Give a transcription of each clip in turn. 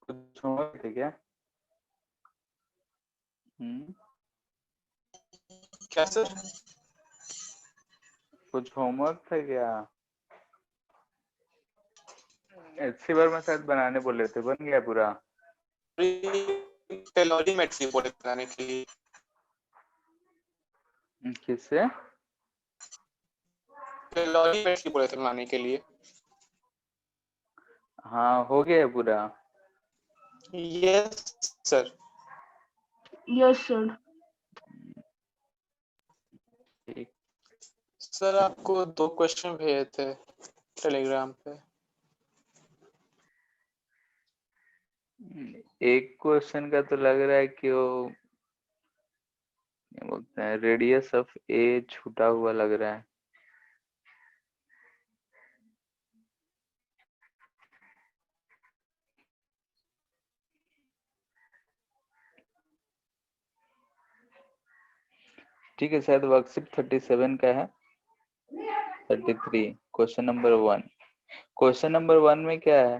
कुछ होमवर्क है क्या? हम्म, क्या सर? कुछ होमवर्क था क्या? एचसी वर्मा शायद बनाने बोले थे, बन गया पूरा? टेलोरीमेट्री बोले बनाने के लिए। किससे? टेलोरीमेट्री बोले थे बनाने के लिए। हाँ, हो गया है पूरा। Yes sir. Yes sir. ठीक। सर आपको 2 क्वेश्चन भेजे थे टेलीग्राम पे। एक क्वेश्चन का तो लग रहा है कि वो क्या बोलते हैं, रेडियस ऑफ ए छूटा हुआ लग रहा है। ठीक है, शायद वर्कशीट 37 का है। 33 क्वेश्चन नंबर 1। क्वेश्चन नंबर 1 में क्या है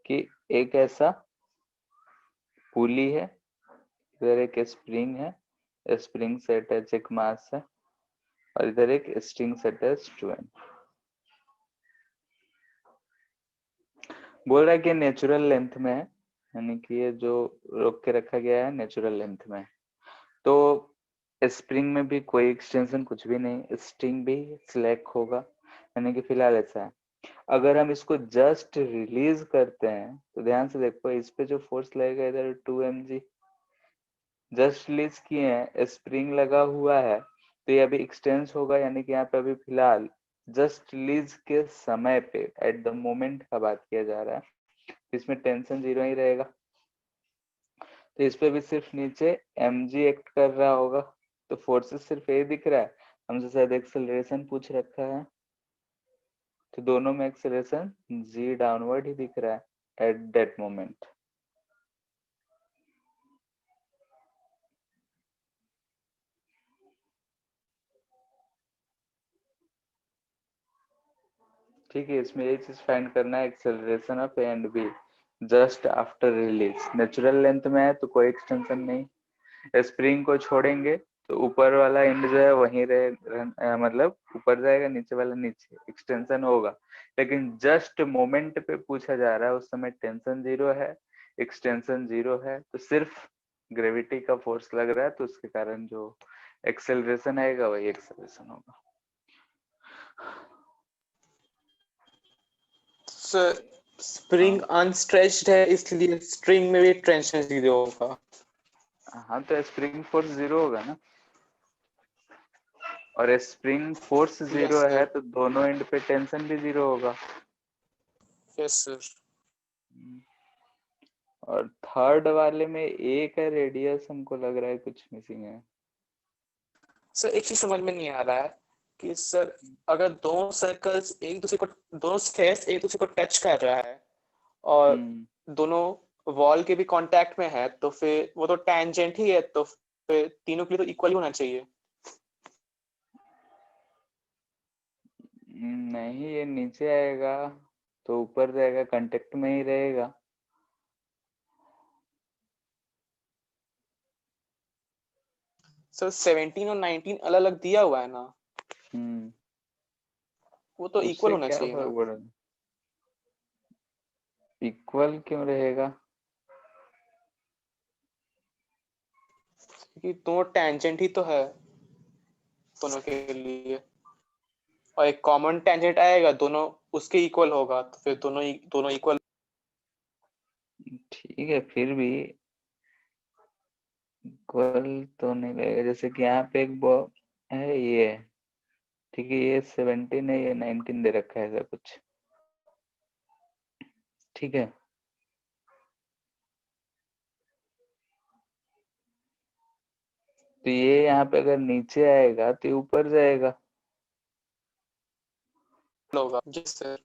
कि एक ऐसा पुली है, इधर एक स्प्रिंग है, स्प्रिंग से अटैच एक मास है और इधर एक स्ट्रिंग से अटैच स्टूडेंट। बोल रहा है कि नेचुरल लेंथ में है, यानी कि ये जो रोक के रखा गया है नेचुरल लेंथ में। तो स्प्रिंग में भी कोई एक्सटेंशन कुछ भी नहीं, स्ट्रिंग भी स्लैक होगा, यानी कि फिलहाल ऐसा है। अगर हम इसको जस्ट रिलीज करते हैं तो ध्यान से देखो, इस पे जो फोर्स लगेगा इधर 2 mg। जस्ट रिलीज किए हैं, स्प्रिंग लगा हुआ है, तो ये अभी एक्सटेंस होगा, यानी कि यहाँ पे अभी फिलहाल जस्ट रिलीज के समय पे एट द मोमेंट का बात किया जा रहा है, इसमें टेंशन 0 ही रहेगा। तो इस पे भी सिर्फ नीचे mg एक्ट कर रहा होगा, तो फोर्सेस सिर्फ ये दिख रहा है। हमसे शायद एक्सेलरेशन पूछ रखा है, तो दोनों में एक्सेलरेशन g डाउनवर्ड ही दिख रहा है एट दैट मोमेंट। ठीक है, इसमें ये चीज फाइंड करना है, acceleration of A and be just after release. Natural length में है तो कोई एक्सटेंशन नहीं, स्प्रिंग को छोड़ेंगे तो ऊपर वाला एंड जो है वहीं रहे, मतलब ऊपर जाएगा, नीचे वाला नीचे, एक्सटेंशन होगा। लेकिन जस्ट मोमेंट पे पूछा जा रहा है, उस समय टेंशन 0 है, एक्सटेंशन 0 है, तो सिर्फ ग्रेविटी का फोर्स लग रहा है, तो उसके कारण जो एक्सेलरेशन आएगा वही एक्सेलरेशन होगा। सर स्प्रिंग अनस्ट्रेच्ड है, इसलिए स्ट्रिंग में भी टेंशन 0 होगा। हाँ, तो स्प्रिंग फोर्स 0 होगा ना, और स्प्रिंग फोर्स 0 है तो दोनों एंड पे टेंशन भी 0 होगा। Yes sir. और थर्ड वाले में एक है रेडियस, हमको लग रहा है कुछ मिसिंग है। सर एक चीज समझ में नहीं आ रहा है कि सर अगर दोनों सर्कल्स एक दूसरे को, दोनों स्फेयर्स एक दूसरे को टच कर रहा है और दोनों वॉल के भी कांटेक्ट में है, तो फिर वो तो टैंजेंट ही है, तो फिर तीनों के लिए तो इक्वल होना चाहिए। नहीं, ये नीचे आएगा तो ऊपर जाएगा, कांटेक्ट में ही रहेगा। सर 17 और 19 अलग अलग दिया हुआ है ना, वो तो इक्वल उससे होना क्या चाहिए फर्क ना। पड़ा? इक्वल क्यों रहेगा? क्योंकि दोनों टैंजेंट ही तो है दोनों के लिए, और एक कॉमन टेंजेंट आएगा, दोनों उसके इक्वल होगा, तो फिर दोनों इक्वल। ठीक है, फिर भी इक्वल तो नहीं रहेगा। जैसे कि यहाँ पे एक है ये, ठीक है, ये 17 है, ये 19 दे रखा है, ऐसा कुछ। ठीक है, तो ये यहाँ पे अगर नीचे आएगा तो ये ऊपर जाएगा। होगा। Yes sir.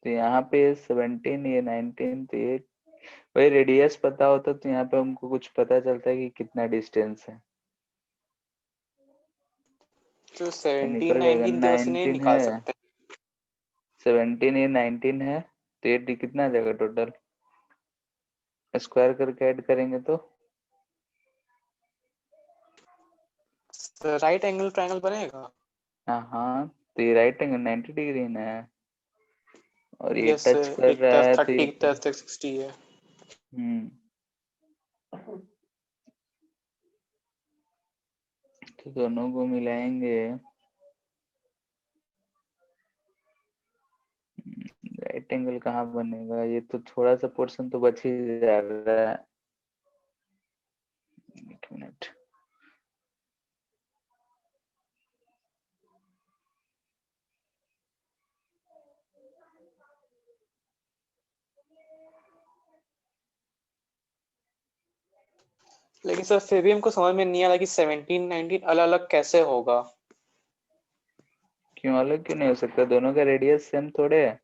तो यहाँ पे 17, ये 19, तो ये वही रेडियस पता होता तो यहाँ पे हमको कुछ पता चलता है कि कितना डिस्टेंस है, तो तो 17 निकल जाएगा। 19 तो वैसे नहीं 19 निकाल है, सकते। 17 ये 19 है, तो ये डी कितना आ जाएगा टोटल, स्क्वायर करके ऐड करेंगे तो राइट एंगल ट्रायंगल बनेगा। हाँ, तो ये राइट एंगल 90 डिग्री ना है, और ये यस टच कर एक रहा तरफ है तो 30 ये एक तरफ 60 है। तो दोनों को मिलाएंगे, राइट एंगल कहाँ बनेगा, ये तो थोड़ा सा पोर्शन तो बच ही जा रहा है। एक मिनट, लेकिन सर फिर भी हमको समझ में नहीं आ रहा कि 17 19 अलग अलग कैसे होगा। क्यों अलग क्यों नहीं हो सकता, दोनों का रेडियस सेम थोड़े है।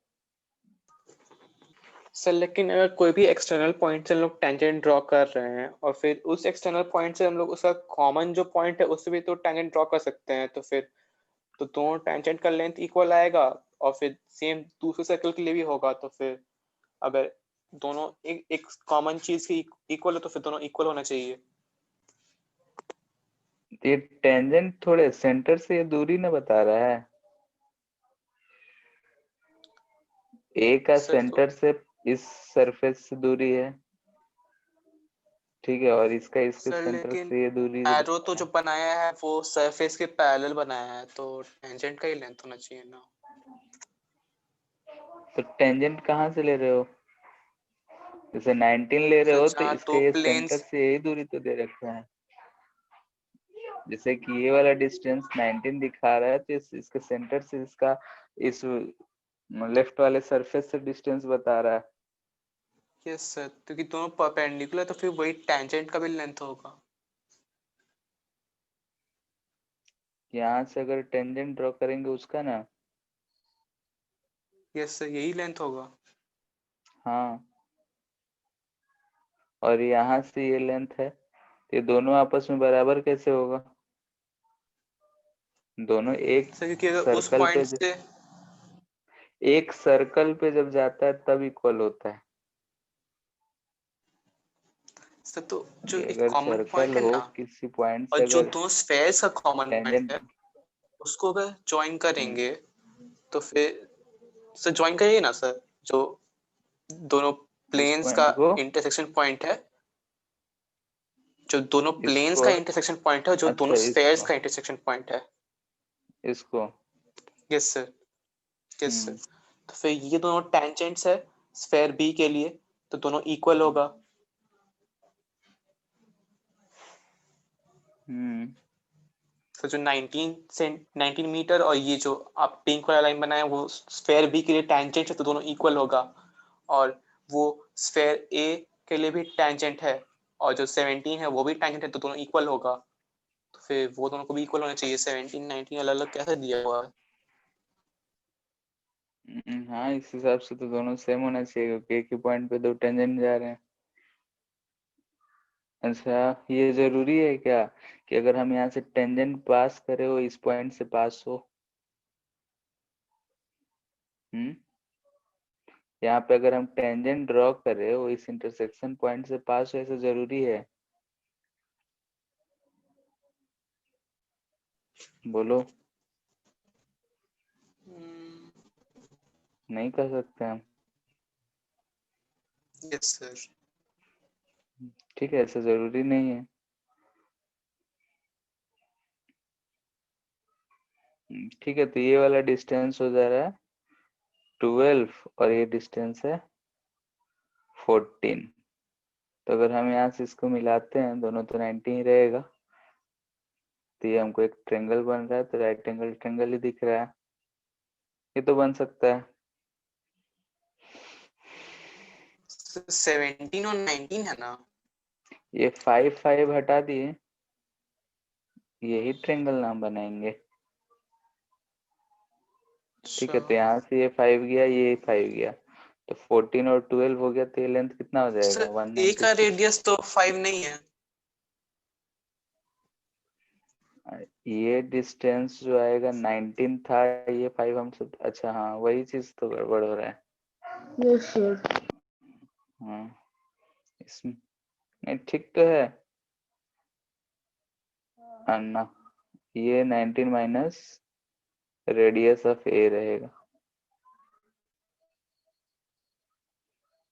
सर लेकिन अगर कोई भी एक्सटर्नल पॉइंट से हम लोग टेंजेंट ड्रॉ कर रहे हैं और फिर उस एक्सटर्नल पॉइंट से हम लोग उसका कॉमन जो पॉइंट है उससे भी तो टेंजेंट ड्रॉ कर सकते हैं, तो फिर तो दोनों टेंजेंट का लेंथ इक्वल आएगा और फिर सेम दूसरे सर्कल के लिए भी होगा। तो फिर अगर दोनों एक कॉमन चीज की इक्वल है तो फिर दोनों इक्वल होना चाहिए। ये टेंजेंट थोड़े सेंटर से ये दूरी ना बता रहा है, ए का सर तो सेंटर से इस सरफेस से दूरी है, ठीक है, और इसका इसके सर सेंटर लेकिन से ये दूरी एरो तो जो बनाया है वो सरफेस के पैरेलल बनाया है, तो टेंजेंट का ही लेंथ होना चाहिए ना। तो टेंजेंट कहाँ से ले रहे हो, जैसे 19 ले रहे सर हो तो जहाँ इसके दो ये सेंटर प्लेन्स से यही दूरी तो दे रखा है, जैसे कि ये वाला डिस्टेंस 19 दिखा रहा है तो इसके सेंटर से इसका इस लेफ्ट वाले सरफेस से डिस्टेंस बता रहा है। यस सर, क्योंकि दोनों परपेंडिकुलर तो फिर वही टेंजेंट का भी लेंथ होगा। यहाँ से अगर टेंजेंट ड्रॉ करेंगे उसका ना, यस सर यही लेंथ होगा। हाँ, और यहाँ से ये लेंथ है, तो ये दोनों आपस में बराबर कैसे होगा, दोनों एक सर क्योंकि अगर उस सर्कल पे पॉइंट से एक सर्कल पे जब जाता है तब इक्वल होता है। सर तो जो ये एक अगर कॉमन सर्कल पॉइंट है हो ना किसी पॉइंट और से, जो अगर दो स्फेयर्स का कॉमन पॉइंट टेंजेंट है उसको अगर ज्वाइन करेंगे तो फिर सर ज्वाइन करिए ना सर, जो दोनों उस प्लेन्स का पॉइंट को, इंटरसेक्शन पॉइंट है, जो दोनों प्लेन्स इसको, का इंटरसेक्शन पॉइंट है, जो अच्छा दोनों स्फेयर्स इसको, का इंटरसेक्शन पॉइंट है। इसको, यस सर, यस सर। हम्म तो फिर ये दोनों टेंजेंट्स है स्फेयर बी के लिए, तो दोनों इक्वल होगा। हम्म तो जो 19 से 19 मीटर और ये जो आप पिंक वाला लाइन बनाए वो स्फेयर बी के लिए टेंजेंट है, तो दोनों इक्वल होगा। और वो स्फेयर ए के लिए भी टेंजेंट है और जो 17 है वो भी टेंजेंट है, तो दोनों इक्वल होगा। तो फिर वो दोनों को भी इक्वल होना चाहिए। 17 19 अलग अलग कैसे दिया हुआ है। हाँ, इस हिसाब से तो दोनों सेम होना चाहिए क्योंकि एक ही पॉइंट पे दो टेंजेंट जा रहे हैं। अच्छा, ये जरूरी है क्या कि अगर हम यहाँ से टेंजेंट पास करें वो इस पॉइंट से पास हो, हम्म यहाँ पे अगर हम टेंजेंट ड्रॉ करें वो इस इंटरसेक्शन पॉइंट से पास हो, ऐसा जरूरी है, बोलो, नहीं कर सकते हम, यस सर। ठीक है, ऐसा जरूरी नहीं है। ठीक है, तो ये वाला डिस्टेंस हो जा रहा है 12 और ये डिस्टेंस है 14। तो अगर हम यहाँ से इसको मिलाते हैं दोनों तो 90 ही रहेगा, तो ये हमको एक ट्रेंगल बन रहा है, तो राइट एंगल ट्रेंगल ही दिख रहा है, ये तो बन सकता है। 17 और 19 है ना। ये 5 5 हटा दिए, यही ट्रेंगल नाम बनाएंगे, ठीक अच्छा है, तो यहाँ से ये 5 गया, ये 5 गया, तो 14 और 12 हो गया, तो ये लेंथ कितना हो जाएगा, सर ए का 196। रेडियस तो 5 नहीं है। ये डिस्टेंस जो आएगा 19 था, ये 5 हम सब, अच्छा हाँ, वही चीज तो गड़बड़ हो रहा है। Yes, sir. हाँ, इसमें ठीक तो है अन्ना, ये 19 माइनस रेडियस ऑफ ए रहेगा।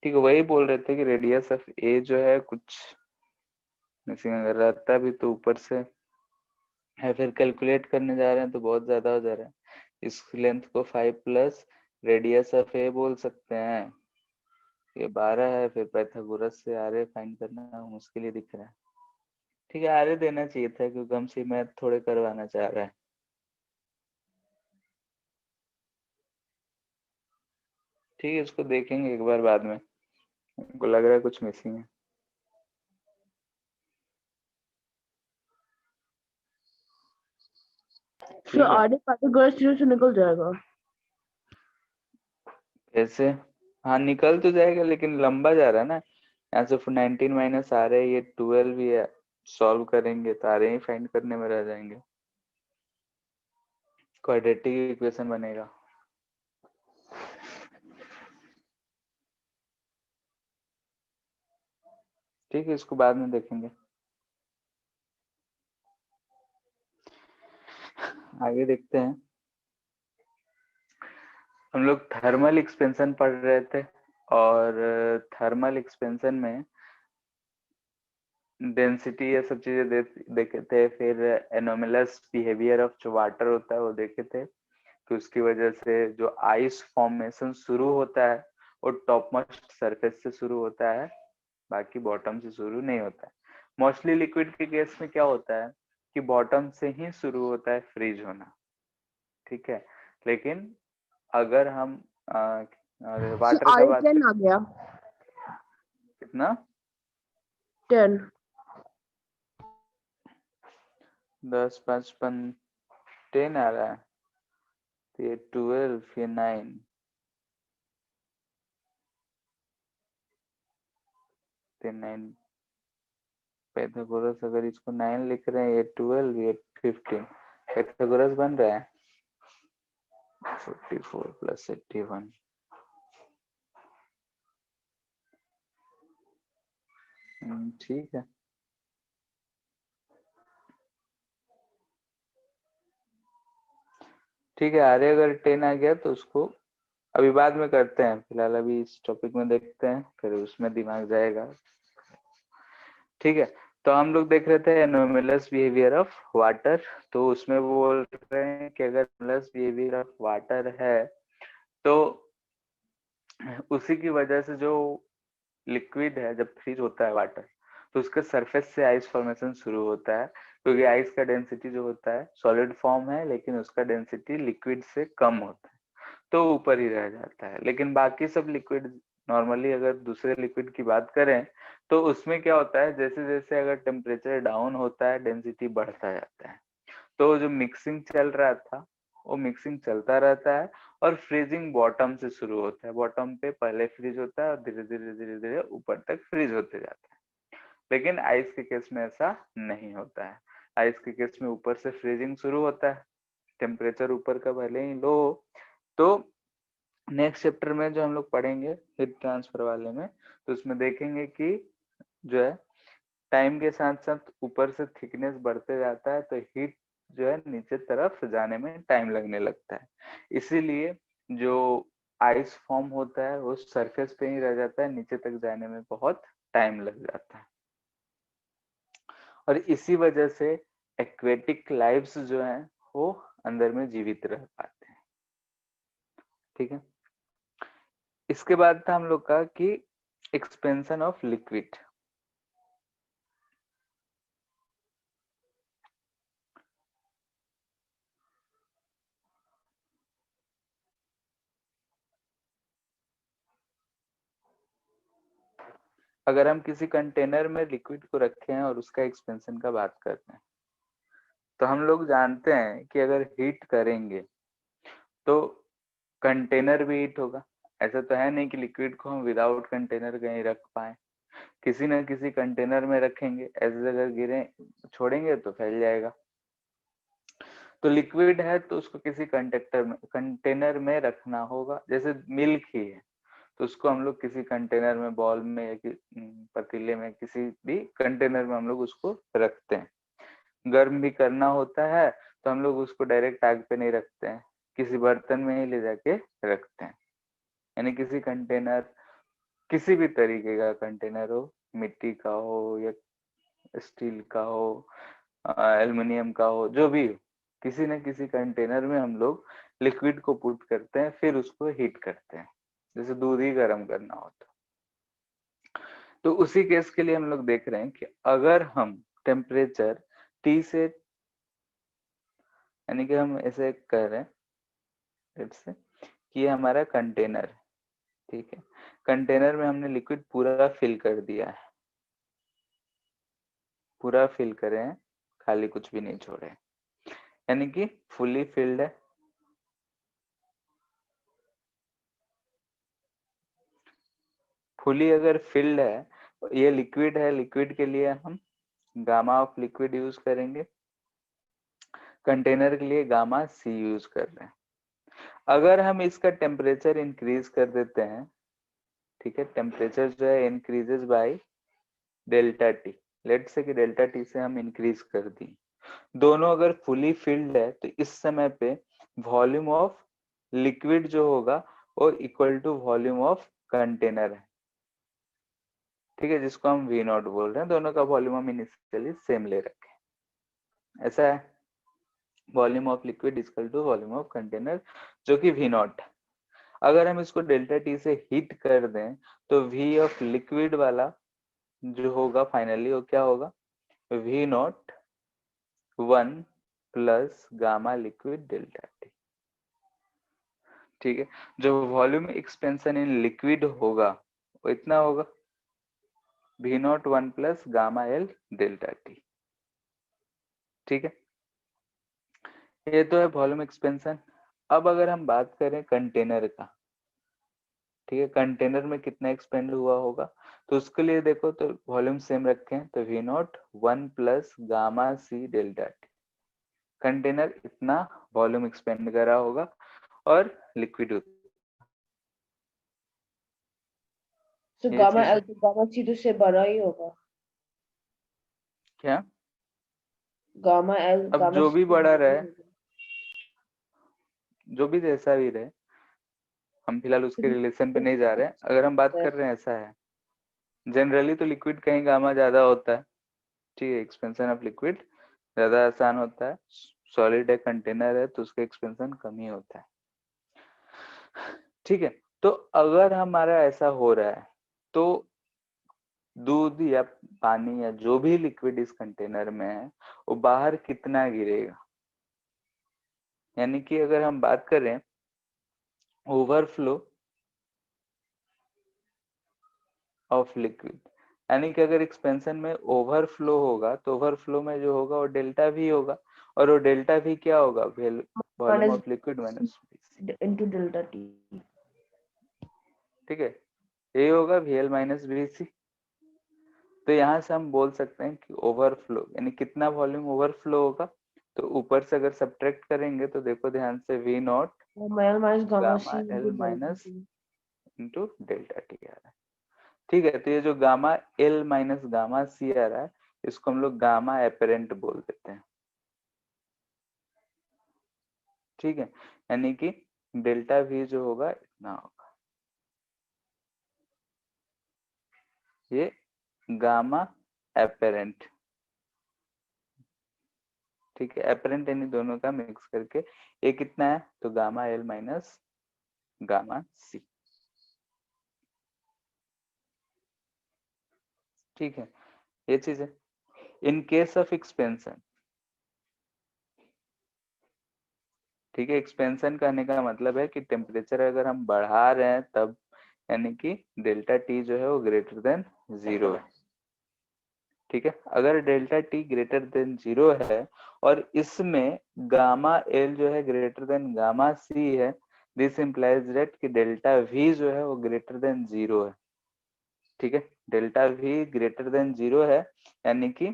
ठीक है, वही बोल रहे थे कि रेडियस ऑफ ए जो है कुछ मिसिंग अगर रहता भी तो ऊपर से है, फिर कैलकुलेट करने जा रहे हैं तो बहुत ज्यादा हो जा रहा है। इस लेंथ को 5 प्लस रेडियस ऑफ ए बोल सकते हैं, ये 12 है, फिर पाइथागोरस से आरे फाइंड करना मुश्किल ही दिख रहा है। ठीक है, आरे देना चाहिए था क्योंकि हमसे मैथ थोड़े करवाना चाह रहा है। ठीक है, इसको देखेंगे एक बार बाद में, हमको लग रहा है कुछ मिसिंग है। सर आधे पाइथागोरस थ्योरम से निकल जाएगा। कैसे? हाँ निकल तो जाएगा लेकिन लंबा जा रहा है ना, यहाँ से 19 माइनस आ रहे, ये 12 भी है, सॉल्व करेंगे तो आ रहे ही फाइंड करने में रह जाएंगे, क्वाड्रेटिक इक्वेशन बनेगा। ठीक है, इसको बाद में देखेंगे। आगे देखते हैं। हम लोग थर्मल एक्सपेंशन पढ़ रहे थे और थर्मल एक्सपेंशन में डेंसिटी ये सब चीजें देखे थे, फिर एनोमलस बिहेवियर ऑफ जो वाटर होता है वो देखे थे कि उसकी वजह से जो आइस फॉर्मेशन शुरू होता है वो टॉप मोस्ट सरफेस से शुरू होता है, बाकी बॉटम से शुरू नहीं होता है। मोस्टली लिक्विड के केस में क्या होता है कि बॉटम से ही शुरू होता है फ्रीज होना, ठीक है। लेकिन अगर हम वाटर का बात R10 आ गया। कितना 10 10 55 10 आ रहा है, तो ये 12 ये 9, तो 9 पाइथागोरस अगर इसको 9 लिख रहे हैं, ये 12 ये 15, पाइथागोरस बन रहा है 44 प्लस 81। ठीक है, ठीक है। आरे अगर 10 आ गया तो उसको अभी बाद में करते हैं, फिलहाल अभी इस टॉपिक में देखते हैं, फिर उसमें दिमाग जाएगा। ठीक है, तो हम लोग देख रहे थे एनोमलस बिहेवियर ऑफ वाटर, तो उसमें वो बोल रहे हैं कि अगर एनोमलस बिहेवियर ऑफ वाटर है तो उसी की वजह से जो लिक्विड है जब फ्रीज होता है वाटर तो उसके सरफेस से आइस फॉर्मेशन शुरू होता है, क्योंकि आइस का डेंसिटी जो होता है सॉलिड फॉर्म है लेकिन उसका डेंसिटी लिक्विड से कम होता है तो ऊपर ही रह जाता है। लेकिन बाकी सब लिक्विड नॉर्मली अगर दूसरे लिक्विड की बात करें तो उसमें क्या होता है, जैसे जैसे अगर टेम्परेचर डाउन होता है डेंसिटी बढ़ता जाता है। तो जो मिक्सिंग चल रहा था वो मिक्सिंग चलता रहता है और फ्रीजिंग बॉटम से शुरू होता है, बॉटम पे पहले फ्रीज होता है और धीरे धीरे धीरे धीरे ऊपर तक फ्रीज होते जाता है। लेकिन आइस के केस में ऐसा नहीं होता है, आइस के केस में ऊपर से फ्रीजिंग शुरू होता है, टेम्परेचर ऊपर का भले ही लो। तो नेक्स्ट चैप्टर में जो हम लोग पढ़ेंगे हीट ट्रांसफर वाले में, तो उसमें देखेंगे कि जो है टाइम के साथ साथ ऊपर से थिकनेस बढ़ते जाता है तो हीट जो है नीचे तरफ जाने में टाइम लगने लगता है, इसीलिए जो आइस फॉर्म होता है वो सरफेस पे ही रह जाता है, नीचे तक जाने में बहुत टाइम लग जाता है। और इसी वजह से एक्वेटिक लाइव्स जो हैं वो अंदर में जीवित रह पाते हैं। ठीक है, इसके बाद था हम लोग का कि एक्सपेंशन ऑफ लिक्विड। अगर हम किसी कंटेनर में लिक्विड को रखे हैं और उसका एक्सपेंशन का बात करते हैं तो हम लोग जानते हैं कि अगर हीट करेंगे तो कंटेनर भी हीट होगा। ऐसा तो है नहीं कि लिक्विड को हम विदाउट कंटेनर कहीं रख पाए, किसी न किसी कंटेनर में रखेंगे, ऐसे जगह गिरे छोड़ेंगे तो फैल जाएगा। तो लिक्विड है तो उसको किसी कंटेनर में रखना होगा, जैसे मिल्क ही है तो उसको हम लोग किसी कंटेनर में, बॉल में या पतीले में, किसी भी कंटेनर में हम लोग उसको रखते हैं। गर्म भी करना होता है तो हम लोग उसको डायरेक्ट आग पे नहीं रखते हैं, किसी बर्तन में ही ले जाके रखते हैं। यानी किसी कंटेनर, किसी भी तरीके का कंटेनर हो, मिट्टी का हो या स्टील का हो, एल्युमिनियम का हो, जो भी हो, किसी न किसी कंटेनर में हम लोग लिक्विड को पुट करते हैं, फिर उसको हीट करते हैं, जैसे दूध ही गर्म करना होता। तो उसी केस के लिए हम लोग देख रहे हैं कि अगर हम टेम्परेचर T से, यानी कि हम ऐसे कर रहे हैं से कि ये हमारा कंटेनर है, ठीक है। कंटेनर में हमने लिक्विड पूरा फिल कर दिया है, पूरा फिल करे हैं, खाली कुछ भी नहीं छोड़े, यानी कि फुली फिल्ड है। फुली अगर फिल्ड है, ये लिक्विड है, लिक्विड के लिए हम गामा ऑफ लिक्विड यूज करेंगे, कंटेनर के लिए गामा सी यूज कर रहे हैं। अगर हम इसका टेम्परेचर इंक्रीज कर देते हैं, ठीक है, टेम्परेचर जो है increases by delta T, let say कि डेल्टा टी से हम इंक्रीज कर दी, दोनों अगर फुली फिल्ड है तो इस समय पे वॉल्यूम ऑफ लिक्विड जो होगा वो equal to volume of container है, ठीक है, जिसको हम वी नॉट बोल रहे हैं। दोनों का वॉल्यूम हम इनिशियली सेम ले रखे हैं, ऐसा है, volume of liquid equal to volume of container, जो कि वी नॉट। अगर हम इसको डेल्टा टी से हीट कर दें तो वी ऑफ लिक्विड वाला जो होगा फाइनली वो क्या होगा, V naught 1 plus gamma liquid delta T, ठीक है। जो वॉल्यूम एक्सपेंशन इन लिक्विड होगा वो इतना होगा, V naught 1 plus gamma L delta T, ठीक है। ये तो है वॉल्यूम एक्सपेंशन। अब अगर हम बात करें कंटेनर का, ठीक है, कंटेनर में कितना एक्सपेंड हुआ होगा, तो उसके लिए देखो तो वॉल्यूम सेम रखें तो V naught 1 plus gamma C delta T, container इतना वॉल्यूम एक्सपेंड करा होगा और लिक्विड तो ये गामा चीज एल तो गामा सी तो से बड़ा ही होगा। क्या, गामा एल अब गामा जो सी भी से बड़ा बड़ा ही रहे, होगा। जो भी जैसा भी रहे, हम फिलहाल उसके रिलेशन पे नहीं जा रहे हैं। अगर हम बात कर रहे हैं, ऐसा है जनरली तो लिक्विड कहीं गामा ज्यादा होता है, ठीक है, एक्सपेंशन ऑफ लिक्विड ज्यादा आसान होता है। सॉलिड है, कंटेनर है, तो उसका एक्सपेंशन कम ही होता है, ठीक है। तो अगर हमारा ऐसा हो रहा है तो दूध या पानी या जो भी लिक्विड इस कंटेनर में है वो बाहर कितना गिरेगा, यानी कि अगर हम बात करें ओवरफ्लो ऑफ लिक्विड, यानी कि अगर एक्सपेंशन में ओवरफ्लो होगा तो ओवरफ्लो में जो होगा वो डेल्टा वी होगा, और वो डेल्टा वी क्या होगा, volume minus of liquid minus, into delta T. ठीक है, ये होगा VL माइनस VC। तो यहाँ से हम बोल सकते हैं कि ओवरफ्लो यानी कितना वॉल्यूम ओवरफ्लो होगा, तो ऊपर से अगर सब्ट्रैक्ट करेंगे तो देखो ध्यान से V naught L minus gamma gamma C L into delta minus T. Into delta T आ रहा है, ठीक है। तो ये जो gamma L minus gamma C आ रहा है, इसको हम लोग गामा एपरेंट बोल देते हैं, ठीक है, यानी कि डेल्टा वी जो होगा इतना होगा, ये गामा एपरेंट, ठीक है, एपरेंट यानी दोनों का मिक्स करके ये कितना है, तो गामा एल माइनस गामा सी, ठीक है, ये चीज है। इन केस ऑफ एक्सपेंशन, ठीक है, एक्सपेंशन करने का मतलब है कि टेम्परेचर अगर हम बढ़ा रहे हैं तब, यानी कि डेल्टा टी जो है वो ग्रेटर देन 0 है, ठीक है। अगर डेल्टा टी ग्रेटर देन 0 है और इसमें गामा एल जो है ग्रेटर देन गामा सी है, दिस इंप्लाइज दैट कि डेल्टा वी जो है वो ग्रेटर देन 0 है, ठीक है। डेल्टा वी ग्रेटर देन 0 है यानी कि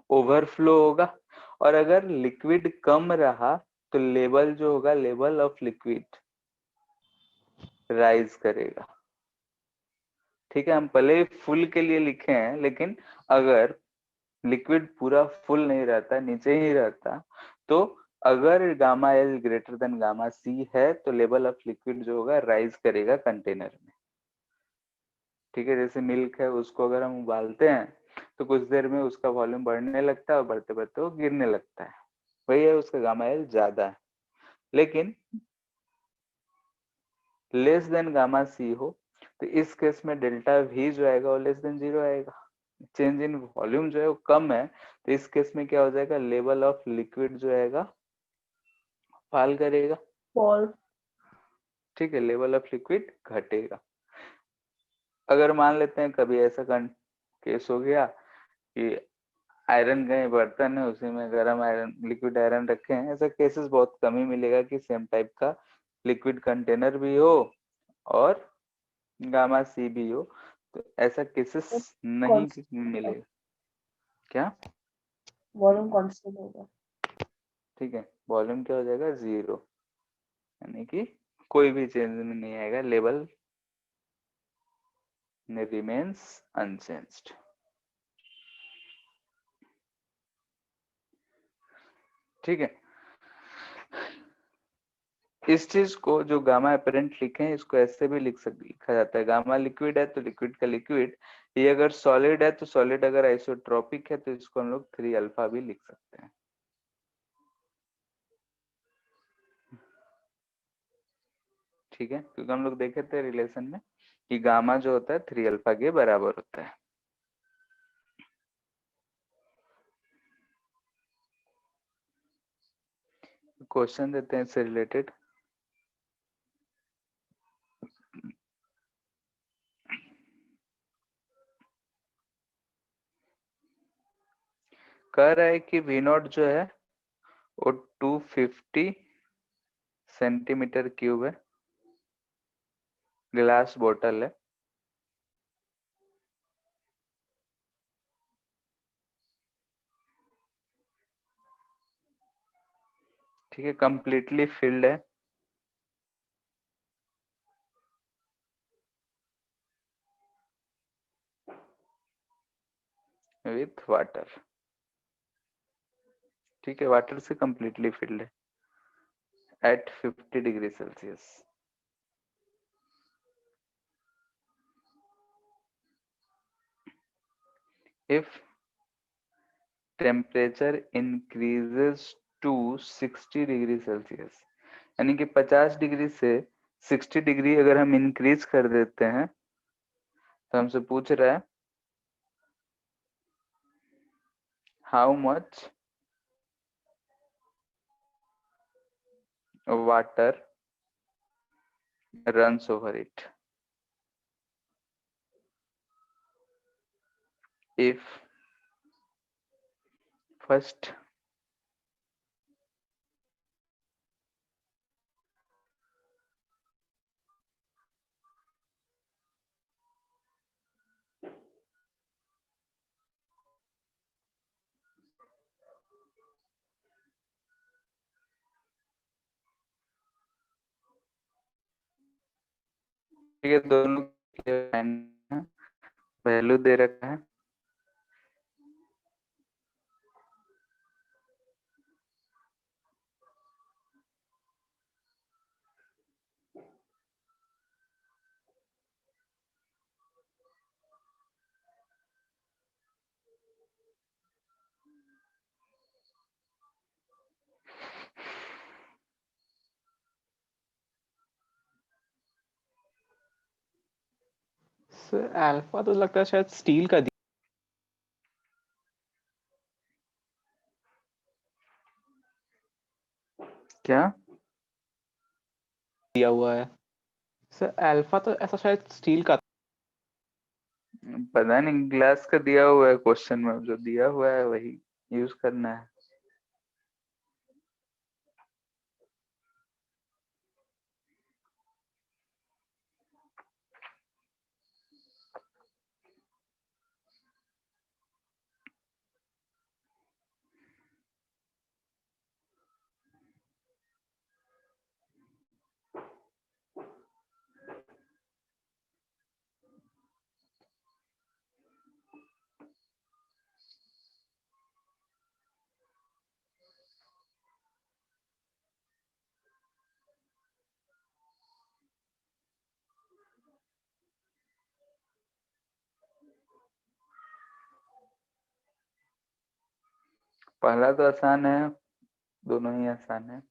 ओवरफ्लो होगा, और अगर लिक्विड कम रहा तो लेवल जो होगा, लेवल ऑफ लिक्विड राइज करेगा। ठीक है, हम पहले फुल के लिए लिखे हैं, लेकिन अगर लिक्विड पूरा फुल नहीं रहता, नीचे ही रहता, तो अगर gamma L greater than gamma C है तो लेवल ऑफ लिक्विड जो होगा राइज करेगा कंटेनर में। ठीक है, जैसे मिल्क है, उसको अगर हम उबालते हैं तो कुछ देर में उसका वॉल्यूम बढ़ने लगता है और बढ़ते बढ़ते वो गिरने लगता है, वही है, उसका गामा एल ज्यादा है। लेकिन लेस देन गामा सी हो तो इस केस में डेल्टा वी जो आएगा वो लेस देन 0 आएगा, चेंज इन वॉल्यूम जो है वो कम है, तो इस केस में क्या हो जाएगा, लेवल ऑफ लिक्विड जो आएगा फॉल करेगा। फॉल। ठीक है, लेवल ऑफ लिक्विड घटेगा। अगर मान लेते हैं कभी ऐसा केस हो गया कि आयरन का बर्तन है, उसी में गर्म आयरन, लिक्विड आयरन रखे हैं, ऐसा केसेस बहुत कम ही मिलेगा कि सेम टाइप का लिक्विड कंटेनर भी हो और गामा सी भी हो, तो ऐसा केसेस नहीं मिलेगा। क्या वॉल्यूम कांस्टेंट होगा। ठीक है, वॉल्यूम क्या हो जाएगा, 0, यानी कि कोई भी चेंज नहीं आएगा, लेवल रिमेन्स अनचेंज्ड। ठीक है, इस चीज को जो गामा अपेरेंट लिखे हैं इसको ऐसे भी लिखा जाता है, गामा लिक्विड है तो लिक्विड का लिक्विड, ये अगर सॉलिड है तो सॉलिड, अगर आइसोट्रोपिक है तो इसको हम लोग 3 अल्फा भी लिख सकते हैं। ठीक है, क्योंकि हम लोग देखे थे रिलेशन में कि गामा जो होता है 3 अल्फा के बराबर होता है। क्वेश्चन देते हैं इससे रिलेटेड। कह रहा है कि वी नॉट जो है वो 250 सेंटीमीटर क्यूब है, ग्लास बोतल है। ठीक है, कंप्लीटली फिल्ड है विथ वाटर। ठीक है, वाटर से कंप्लीटली फिल्ड है at 50 degree Celsius. If temperature increases to 60 degree Celsius, यानी कि 50 डिग्री से 60 डिग्री अगर हम इंक्रीज कर देते हैं, तो हमसे पूछ रहा है how much water runs over it if first ठीक है, दोनों वैल्यू दे रखा है। सर अल्फा तो लगता है शायद स्टील का क्या दिया हुआ है। सर अल्फा तो ऐसा शायद स्टील का। पता नहीं, ग्लास का दिया हुआ है क्वेश्चन में, जो दिया हुआ है वही यूज करना है। पहला तो आसान है, दोनों ही आसान है।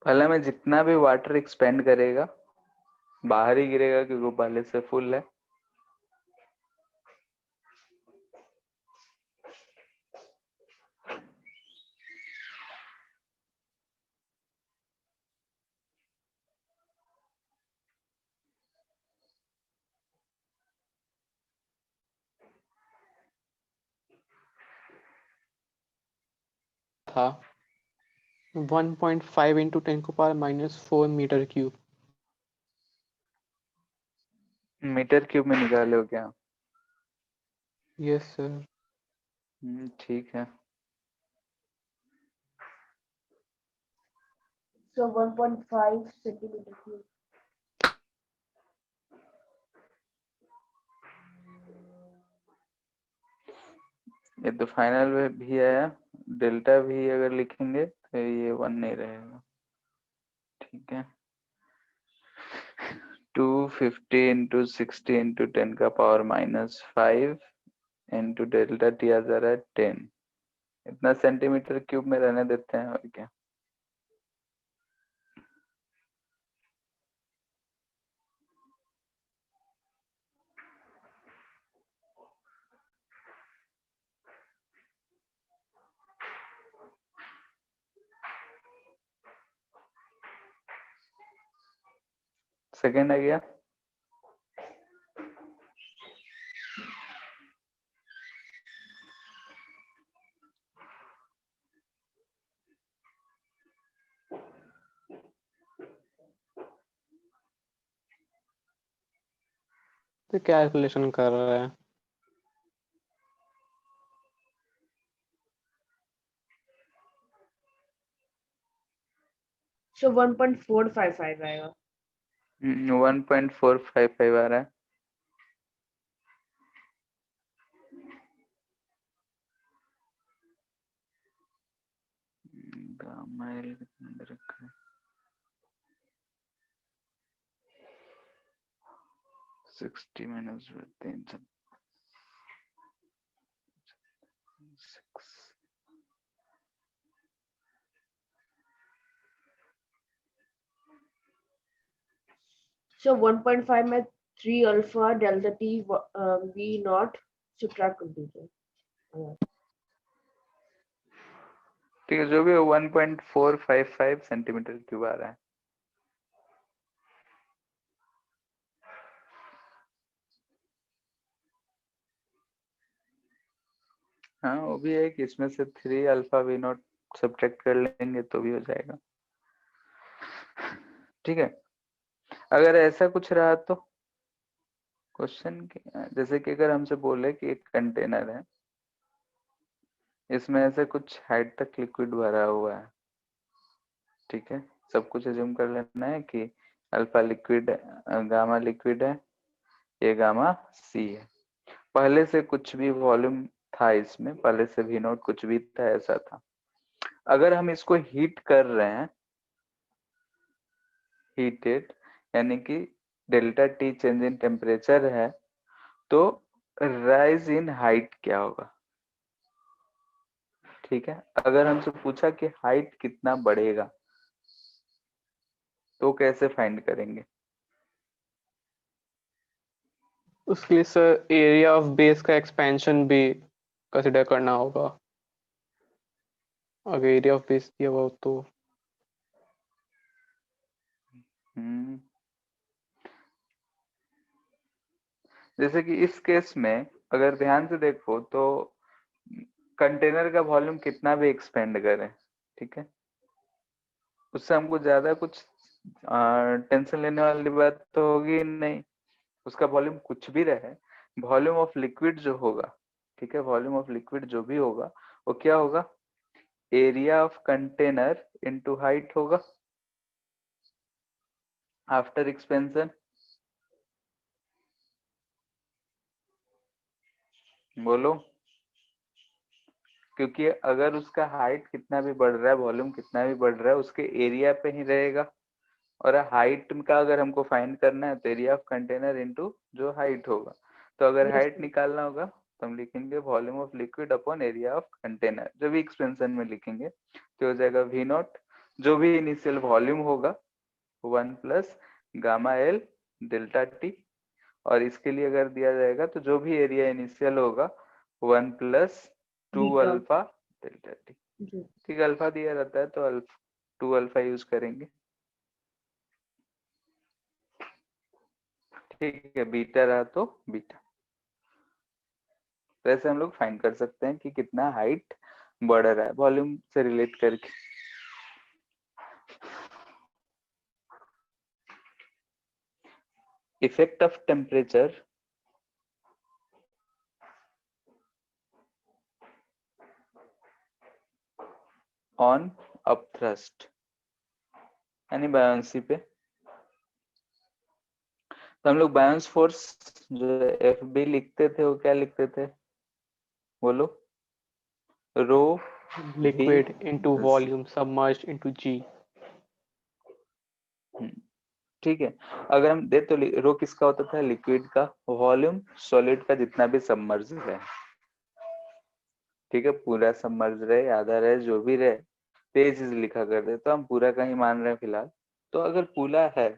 पहला में जितना भी वाटर एक्सपेंड करेगा बाहर ही गिरेगा क्योंकि वो पहले से फुल है। था 1.5 into 10 को power -4 metre cube. Metre cube में निकाले हो क्या? Yes sir. ठीक है। So 1.5 centimeter cube. ये तो फाइनल में भी आया, डेल्टा भी अगर लिखेंगे तो ये 1 नहीं रहेगा। ठीक है। 250 इंटू 60 इंटू 10 का पावर -5 इंटू डेल्टा टी आ जा रहा है 10। इतना सेंटीमीटर क्यूब में रहने देते हैं और क्या। सेकेंड आ गया। तो कैलकुलेशन कर रहा है। So 1.455 आएगा। 1.455 आ रहा है। गामा एल कितना दे रखा है? 60 माइनस 3 So 1.5 में 3 alpha delta T v not subtract कर दीजिए। ठीक है, जो भी 1.455 सेंटीमीटर क्यूब आ रहा है। हाँ वो भी है कि इसमें से 3 अल्फा वी नॉट सब्ट्रैक्ट कर लेंगे तो भी हो जाएगा। ठीक है। अगर ऐसा कुछ रहा तो क्वेश्चन जैसे कि अगर हमसे बोले कि एक कंटेनर है, इसमें ऐसे कुछ हाइट तक लिक्विड भरा हुआ है। ठीक है, सब कुछ अज्यूम कर लेना है कि अल्फा लिक्विड गामा लिक्विड है, ये गामा सी है। पहले से कुछ भी वॉल्यूम था इसमें, पहले से भी नोट कुछ भी था, ऐसा था। अगर हम इसको हीट कर रहे हैं, हीटेड यानी कि delta T change in temperature है, तो राइज इन हाइट क्या होगा? ठीक है, अगर हमसे पूछा कि हाइट कितना बढ़ेगा तो कैसे फाइंड करेंगे? उसके लिए सर एरिया ऑफ बेस का एक्सपेंशन भी कंसिडर करना होगा। अगर एरिया ऑफ बेस दिया हुआ हो तो जैसे कि इस केस में अगर ध्यान से देखो तो कंटेनर का वॉल्यूम कितना भी एक्सपेंड करें, ठीक है, उससे हमको ज्यादा कुछ टेंशन लेने वाली बात तो होगी नहीं। उसका वॉल्यूम कुछ भी रहे, वॉल्यूम ऑफ लिक्विड जो होगा, ठीक है, वॉल्यूम ऑफ लिक्विड जो भी होगा वो क्या होगा? Area of container into height होगा आफ्टर एक्सपेंशन। बोलो, क्योंकि अगर उसका हाइट कितना भी बढ़ रहा है, वॉल्यूम कितना भी बढ़ रहा है, उसके एरिया पे ही रहेगा। और हाइट का अगर हमको फाइंड करना है तो एरिया ऑफ कंटेनर इनटू जो हाइट होगा, तो अगर Yes, हाइट sir. निकालना होगा तो हम लिखेंगे volume of liquid upon area of container, जो भी एक्सपेंशन में लिखेंगे तो हो जाएगा वी नॉट, जो भी इनिशियल वॉल्यूम होगा 1 plus gamma L delta T, और इसके लिए अगर दिया जाएगा तो जो भी एरिया इनिशियल होगा 1 plus 2 Beta. Alpha delta T. जी. ठीक, अल्फा दिया रहता है तो अल्फा 2 अल्फा यूज करेंगे। ठीक है, बीटा रहा तो बीटा। तो ऐसे हम लोग फाइंड कर सकते हैं कि कितना हाइट बढ़ रहा है वॉल्यूम से रिलेट करके। Effect of temperature on upthrust यानी बायोंसी पे। तो हम लोग बायोंस फोर्स जो एफ बी लिखते थे वो क्या लिखते थे, बोलो? रो liquid into volume submerged into G। ठीक है, अगर हम दे तो रो किसका होता था, लिक्विड का, वॉल्यूम सॉलिड का जितना भी सबमर्ज है। ठीक है, पूरा सबमर्ज रहे, आधा रहे, जो भी रहे, तो ये चीज लिखा करते। तो हम पूरा का ही मान रहे हैं फिलहाल। तो अगर पूरा है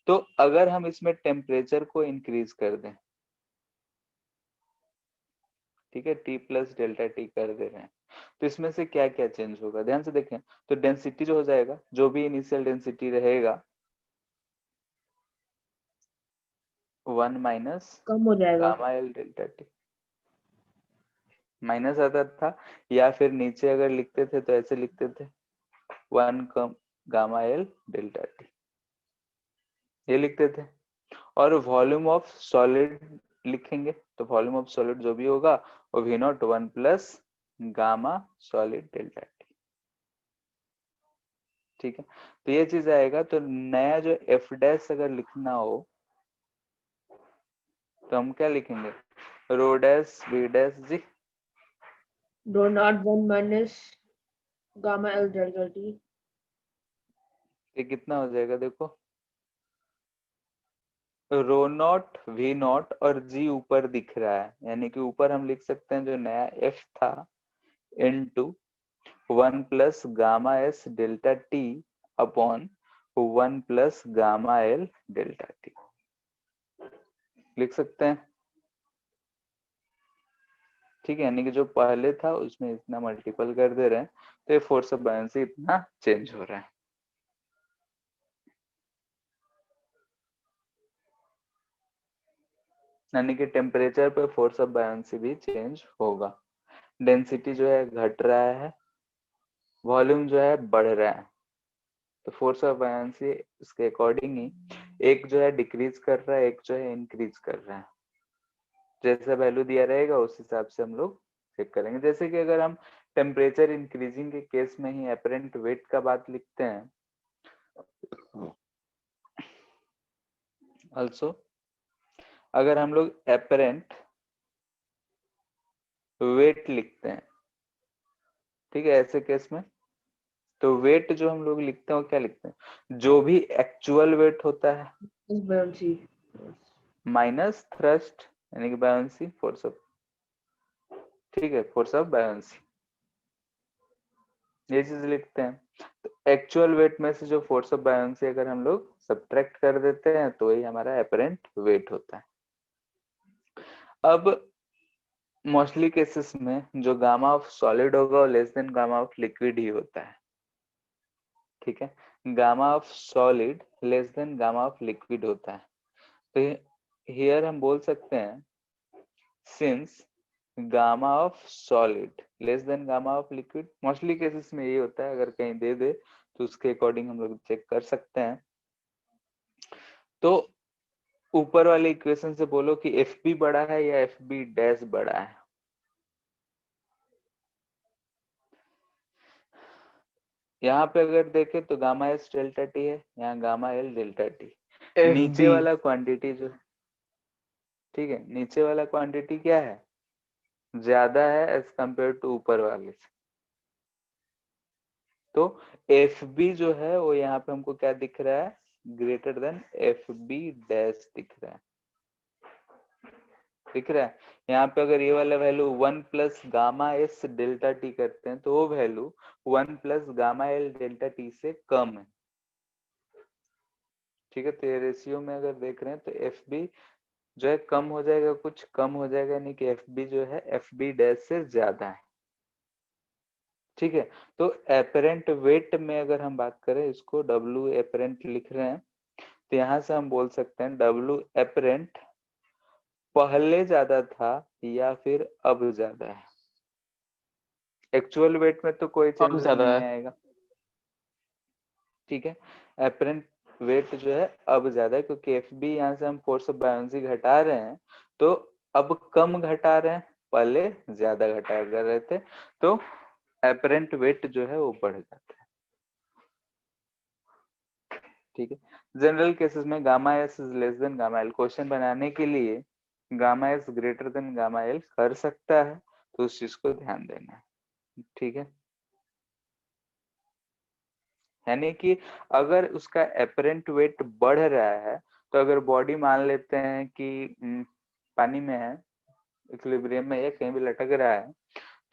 तो अगर हम इसमें टेम्परेचर को इंक्रीज कर दें, ठीक है, टी प्लस डेल्टा टी कर दे रहे हैं, तो इसमें से क्या क्या चेंज होगा, ध्यान से देखें। तो डेंसिटी जो हो जाएगा, जो भी इनिशियल डेंसिटी रहेगा 1 माइनस कम हो जाएगा. Gamma L delta T, minus आता था, या फिर नीचे अगर लिखते थे तो ऐसे लिखते थे 1 कम गामा एल डेल्टा टी, ये लिखते थे। और वॉल्यूम ऑफ सॉलिड लिखेंगे तो वॉल्यूम ऑफ सॉलिड जो भी होगा वो V naught 1 plus gamma solid delta T. ठीक है, तो ये चीज आएगा। तो नया जो एफ डैश अगर लिखना हो तो हम क्या लिखेंगे, rho dash V dash G. Rho naught 1 minus gamma L delta T. ये कितना हो जाएगा, देखो, रो नॉट वी नॉट और जी ऊपर दिख रहा है, यानी कि ऊपर हम लिख सकते हैं जो नया एफ था into 1 plus gamma S delta T upon 1 plus gamma L delta T लिख सकते हैं। ठीक है, यानी कि जो पहले था उसमें इतना मल्टीपल कर दे रहे हैं, तो ये फोर्स ऑफ बायोंसी इतना चेंज हो रहा है। यानी कि टेम्परेचर पे फोर्स ऑफ बायोंसी भी चेंज होगा। डेंसिटी जो है घट रहा है, वॉल्यूम जो है बढ़ रहा है, तो फोर्स ऑफ बायोंसी इसके अकॉर्डिंग ही एक जो है डिक्रीज कर रहा है, एक जो है इंक्रीज कर रहा है। जैसा वैल्यू दिया रहेगा उस हिसाब से हम लोग चेक करेंगे। जैसे कि अगर हम टेम्परेचर इंक्रीजिंग के केस में ही अपरेंट वेट का बात लिखते हैं, ऑल्सो अगर हम लोग अपरेंट वेट लिखते हैं, ठीक है, ऐसे केस में तो वेट जो हम लोग लिखते हैं वो क्या लिखते हैं, जो भी एक्चुअल वेट होता है Is buoyancy. माइनस थ्रस्ट यानी कि बायोंसी फोर्स ऑफ, ठीक है, फोर्स ऑफ बायोंसी, ये चीज लिखते हैं। तो एक्चुअल वेट में से जो फोर्स ऑफ बायोंसी अगर हम लोग सब्ट्रैक्ट कर देते हैं तो वही हमारा अपरेंट वेट होता है। अब मोस्टली केसेस में जो गामा ऑफ सॉलिड होगा वो less than gamma of liquid ही होता है। ठीक है, gamma of solid less than gamma of liquid होता है। तो हियर हम बोल सकते हैं since gamma of solid less than gamma of liquid, mostly cases में ये होता है, अगर कहीं दे दे तो उसके अकॉर्डिंग हम लोग चेक कर सकते हैं। तो ऊपर वाले इक्वेशन से बोलो कि एफ बी बड़ा है या एफ बी डैश बड़ा है। यहाँ पे अगर देखें तो गामा एस डेल्टा टी है, यहाँ गामा एल डेल्टा टी। नीचे वाला क्वांटिटी जो, ठीक है, नीचे वाला क्वांटिटी क्या है, ज्यादा है एज कंपेयर टू ऊपर वाले से। तो एफ बी जो है वो यहाँ पे हमको क्या दिख रहा है, greater than F B dash दिख रहा है। यहाँ पे अगर ये वाला value 1 plus gamma S delta T करते हैं तो वो value 1 plus gamma L delta T से कम है। ठीक है, तो ये रेशियो में अगर देख रहे हैं तो एफ बी जो है कम हो जाएगा, कुछ कम हो जाएगा, यानी कि एफ बी जो है एफ बी डैश से ज्यादा है। ठीक है, तो एपरेंट वेट में अगर हम बात करें, इसको डब्ल्यू एपरेंट लिख रहे हैं, तो यहां से हम बोल सकते हैं डब्ल्यू एपरेंट पहले ज्यादा था या फिर अब ज्यादा है। एक्चुअल वेट में तो कोई अब चेंजेस ज्यादा नहीं है। आएगा। ठीक है, एपरेंट वेट जो है अब ज्यादा है, क्योंकि एफ बी यहाँ से हम फोर्स ऑफ बायोन्सी घटा रहे हैं, तो अब कम घटा रहे हैं, पहले ज्यादा घटा कर रहे थे, तो एपरेंट वेट जो है वो बढ़ जाता है। ठीक है, जनरल केसेस में gamma S is less than gamma L question बनाने के लिए gamma S greater than gamma L कर सकता है, तो उस चीज को ध्यान देना है। ठीक है, यानी कि अगर उसका एपरेंट वेट बढ़ रहा है, तो अगर बॉडी मान लेते हैं कि पानी में है, इक्विलिब्रियम में या कहीं भी लटक रहा है,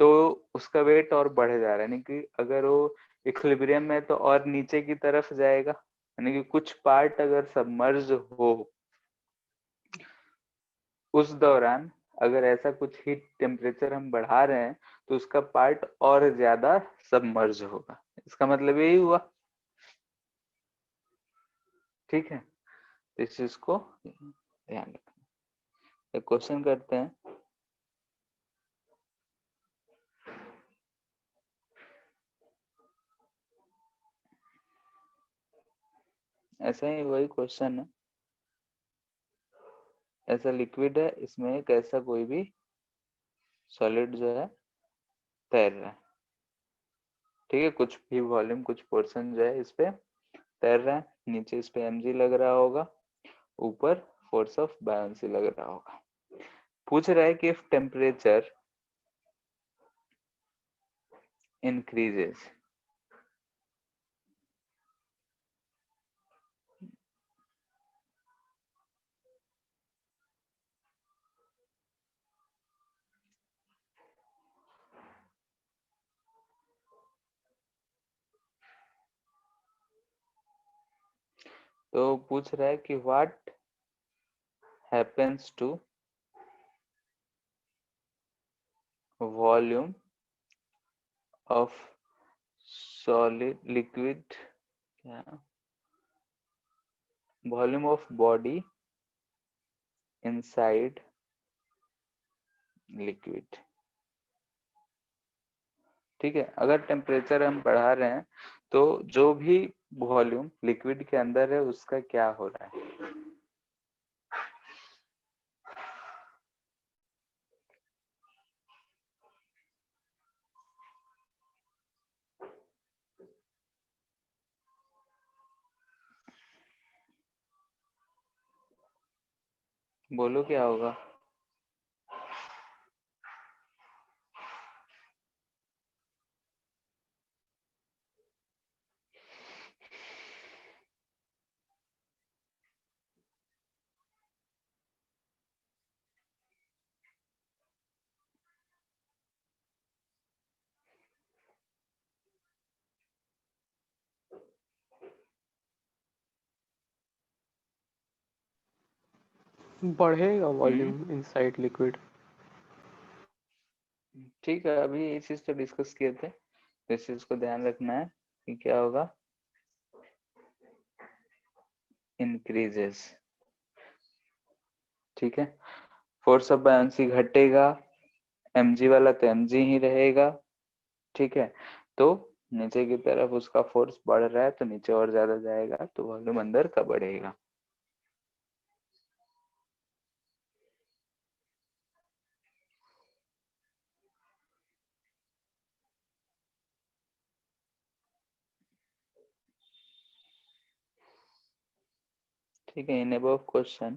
तो उसका वेट और बढ़ जा रहा है, यानी कि अगर वो इक्विलिब्रियम में तो और नीचे की तरफ जाएगा, यानी कि कुछ पार्ट अगर सबमर्ज हो, उस दौरान अगर ऐसा कुछ हीट टेम्परेचर हम बढ़ा रहे हैं, तो उसका पार्ट और ज्यादा सबमर्ज होगा। इसका मतलब यही हुआ। ठीक है, इस चीज को ध्यान रखना। एक क्वेश्चन करते हैं। ऐसा ही वही क्वेश्चन है, ऐसा लिक्विड है, इसमें एक ऐसा कोई भी सॉलिड जो है तैर रहा है। ठीक है, कुछ भी वॉल्यूम, कुछ पोर्शन जो है इस पे तैर रहा है, नीचे इस पे एमजी लग रहा होगा, ऊपर फोर्स ऑफ बायोन्सी लग रहा होगा। पूछ रहा है कि इफ टेम्परेचर इंक्रीजेस, तो पूछ रहा है कि what happens to volume of solid liquid, क्या, volume of body inside liquid. ठीक है, अगर टेम्परेचर हम बढ़ा रहे हैं, तो जो भी वॉल्यूम लिक्विड के अंदर है उसका क्या हो रहा है। बोलो क्या होगा। बढ़ेगा वॉल्यूम इनसाइड लिक्विड। ठीक है, अभी ये चीज तो डिस्कस किए थे, इस चीज को ध्यान रखना है कि क्या होगा, इंक्रीजेस। ठीक है, फोर्स ऑफ बायोन्सी घटेगा, mg वाला तो mg ही रहेगा। ठीक है, तो नीचे की तरफ उसका फोर्स बढ़ रहा है, तो नीचे और ज्यादा जाएगा, तो वॉल्यूम अंदर का बढ़ेगा। ठीक है, इन अबव क्वेश्चन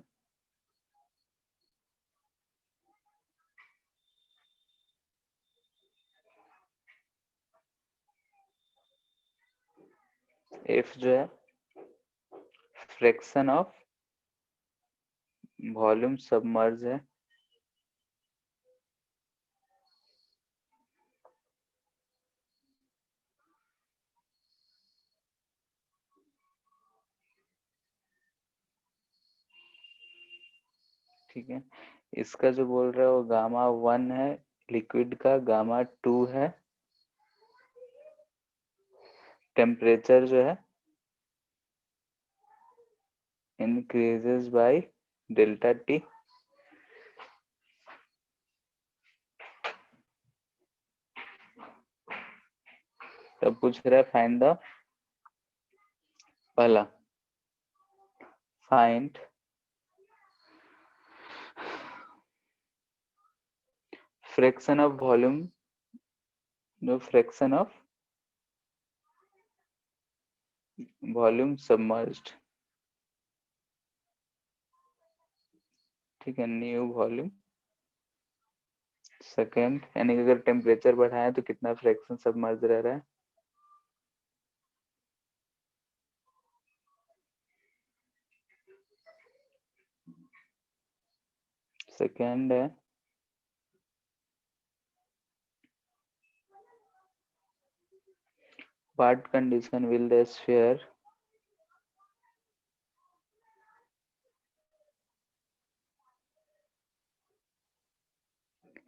इफ जो है फ्रैक्शन ऑफ वॉल्यूम सबमर्ज है, ठीक है। इसका जो बोल रहा है वो गामा 1 है, लिक्विड का गामा 2 है, टेम्परेचर जो है इंक्रीजेस बाय डेल्टा टी, तब पूछ रहा है फाइंड द पहला फाइंड फ्रैक्शन ऑफ वॉल्यूम, जो फ्रैक्शन ऑफ वॉल्यूम सबमर्ज्ड, ठीक है, न्यू वॉल्यूम। सेकेंड यानी कि अगर टेम्परेचर बढ़ाएं तो कितना फ्रैक्शन सबमर्ज रह रहा है। सेकेंड है what condition will the sphere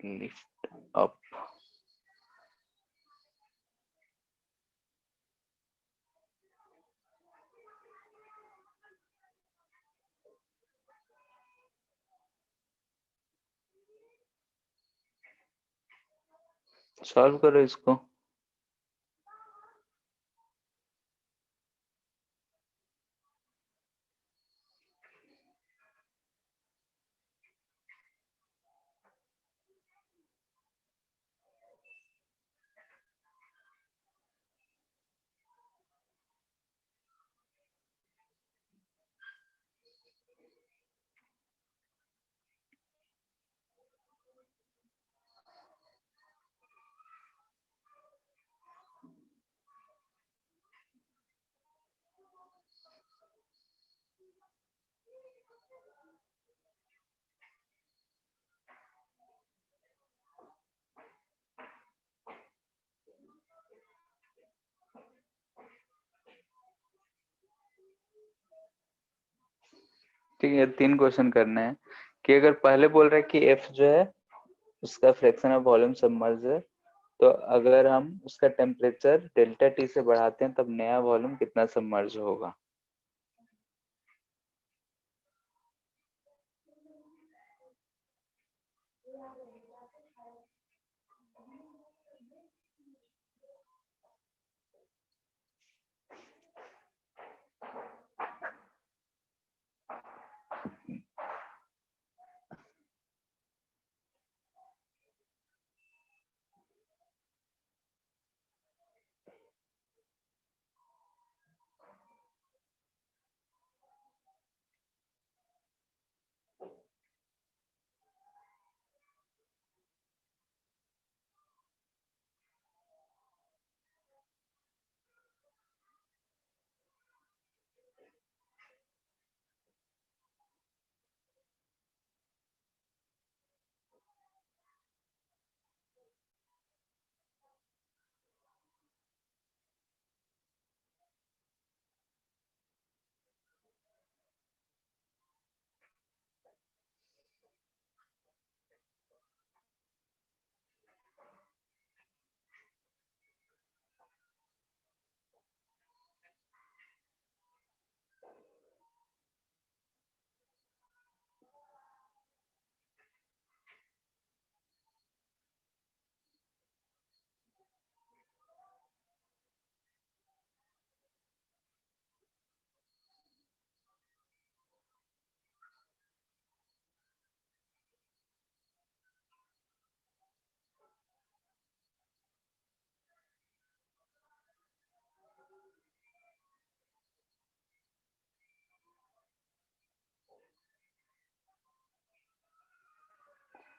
lift up, solve करो इसको। ठीक है, 3 क्वेश्चन करने हैं कि अगर पहले बोल रहे हैं कि एफ जो है उसका फ्रैक्शन ऑफ वॉल्यूम सबमर्ज है, तो अगर हम उसका टेम्परेचर डेल्टा टी से बढ़ाते हैं तब नया वॉल्यूम कितना सबमर्ज होगा।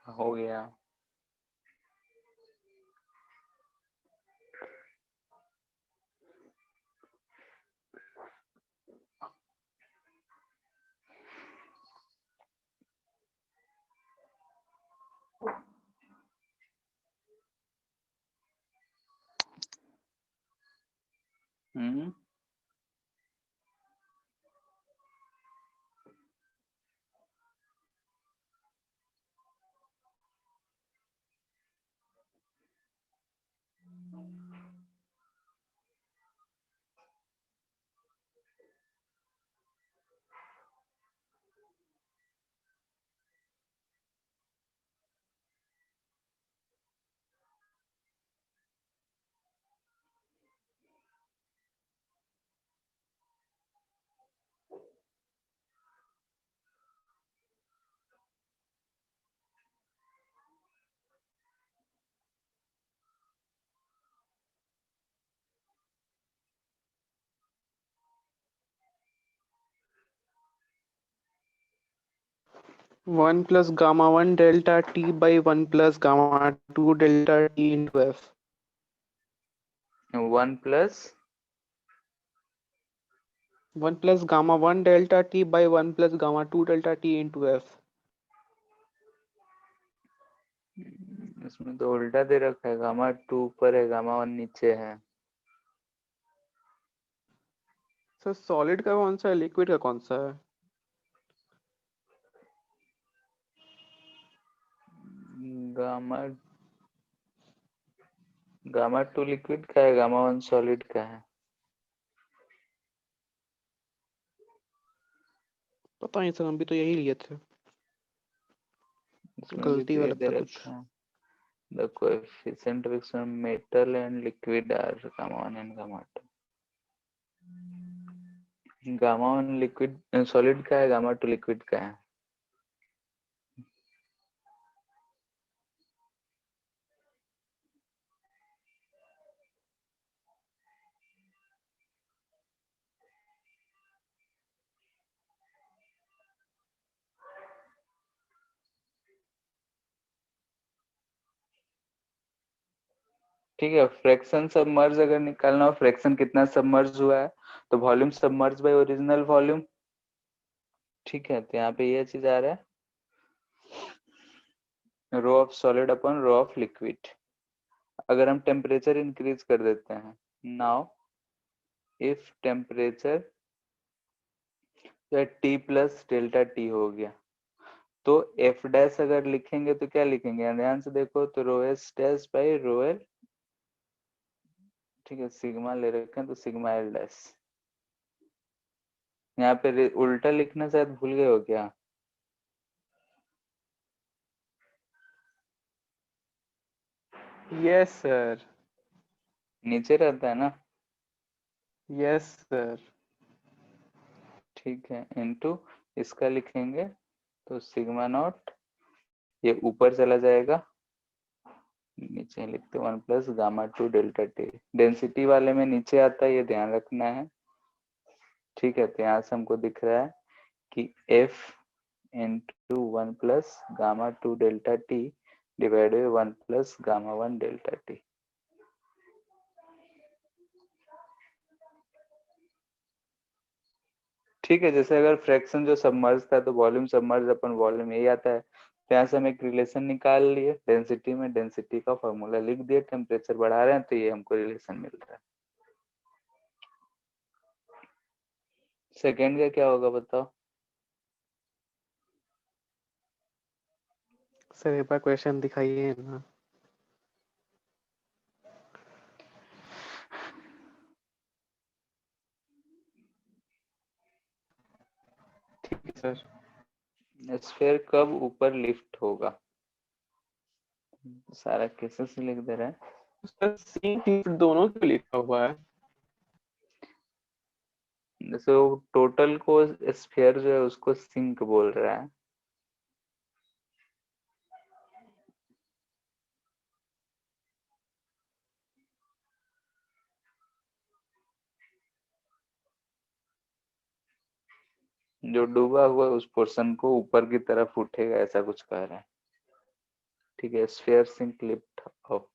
हो गया। हम्म 1 plus gamma 1 delta t by 1 plus gamma 2 delta t into f. 1 plus 1 plus gamma 1 delta t by 1 plus gamma 2 delta t into f. इसमें तो उल्टा दे रखा है, गामा 2 ऊपर है, गामा 1 नीचे है। सर सॉलिड का कौन सा है, लिक्विड का कौन सा है? गामा गामा 2 लिक्विड का है, गामा 1 सॉलिड का है। पता नहीं सर, हम भी तो यही लिए थे, इसमें भी गलती तो हुआ ये दे लगता कुछ। रखा है, the coefficient of some metal and liquid are gamma 1 and gamma 2। Gamma 1 liquid solid का है, गामा 2 लिक्विड का है। ठीक है, फ्रैक्शन सबमर्ज अगर निकालना हो, फ्रैक्शन कितना सबमर्ज हुआ है, तो volume submerge by original volume. ठीक है, तो यहाँ पे ये चीज आ रहा है, rho of solid upon rho of liquid. अगर हम टेम्परेचर इंक्रीज कर देते हैं, now if temperature T plus delta T हो गया, तो एफ डैश अगर लिखेंगे तो क्या लिखेंगे, ध्यान से देखो, तो rho S dash by rho L. ठीक है, सिग्मा ले रखे हैं तो सिग्मा एल डैश। यहाँ पे उल्टा लिखना शायद भूल गए हो क्या? Yes sir. नीचे रहता है ना? Yes sir. ठीक है, इनटू इसका लिखेंगे तो सिग्मा नॉट, ये ऊपर चला जाएगा, नीचे लिखते 1 plus gamma 2 delta T. Density वाले में नीचे आता है, ये ध्यान रखना है। ठीक है, तो यहाँ से हमको दिख रहा है कि F into 1 plus gamma 2 delta T divide by 1 plus gamma 1 delta T. ठीक है, जैसे अगर फ्रैक्शन जो सबमर्ज था तो वॉल्यूम सबमर्ज अपन वॉल्यूम यही आता है, तो यहाँ से हम एक रिलेशन निकाल लिए, डेंसिटी में डेंसिटी का फॉर्मूला लिख दिए, टेम्परेचर बढ़ा रहे हैं तो ये हमको रिलेशन मिल रहा है। सेकेंड का क्या होगा बताओ? सर एक बार क्वेश्चन दिखाइए ना। ठीक है सर। स्फीयर कब ऊपर लिफ्ट होगा? सारा केसेस लिख दे रहा है। सर सी दोनों के लिखा हुआ है। जैसे वो टोटल को स्फीयर जो है उसको सिंक बोल रहा है। जो डूबा हुआ उस पोर्शन को ऊपर की तरफ उठेगा, ऐसा कुछ कह रहा है। ठीक है, स्फीयर सिंक लिफ्ट अप।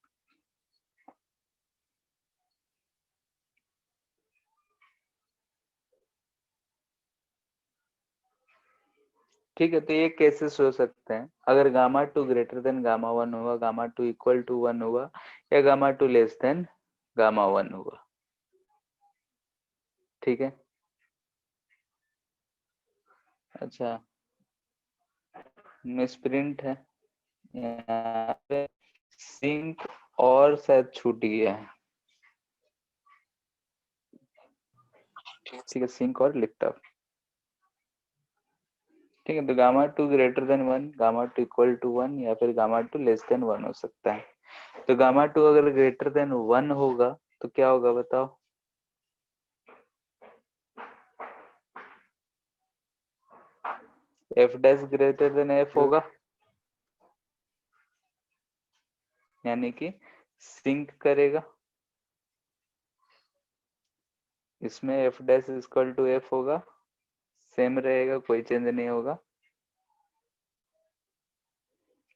ठीक है, तो ये केसेस हो सकते हैं, अगर गामा 2 ग्रेटर देन गामा 1 हुआ, गामा 2 इक्वल टू 1 हुआ, या गामा 2 लेस देन गामा 1 हुआ। ठीक है। अच्छा, मिसप्रिंट है यहाँ पे, सिंक और शायद छूट गया है। ठीक है, सिंक और लिफ्ट अप। ठीक है, तो gamma two greater than 1, gamma two equal to 1 या फिर गामा टू लेस देन 1 हो सकता है। तो गामा टू अगर ग्रेटर देन 1 होगा तो क्या होगा बताओ? F dash greater than F होगा, यानी कि सिंक करेगा। इसमें F dash equal to F होगा, सेम रहेगा, कोई चेंज नहीं होगा।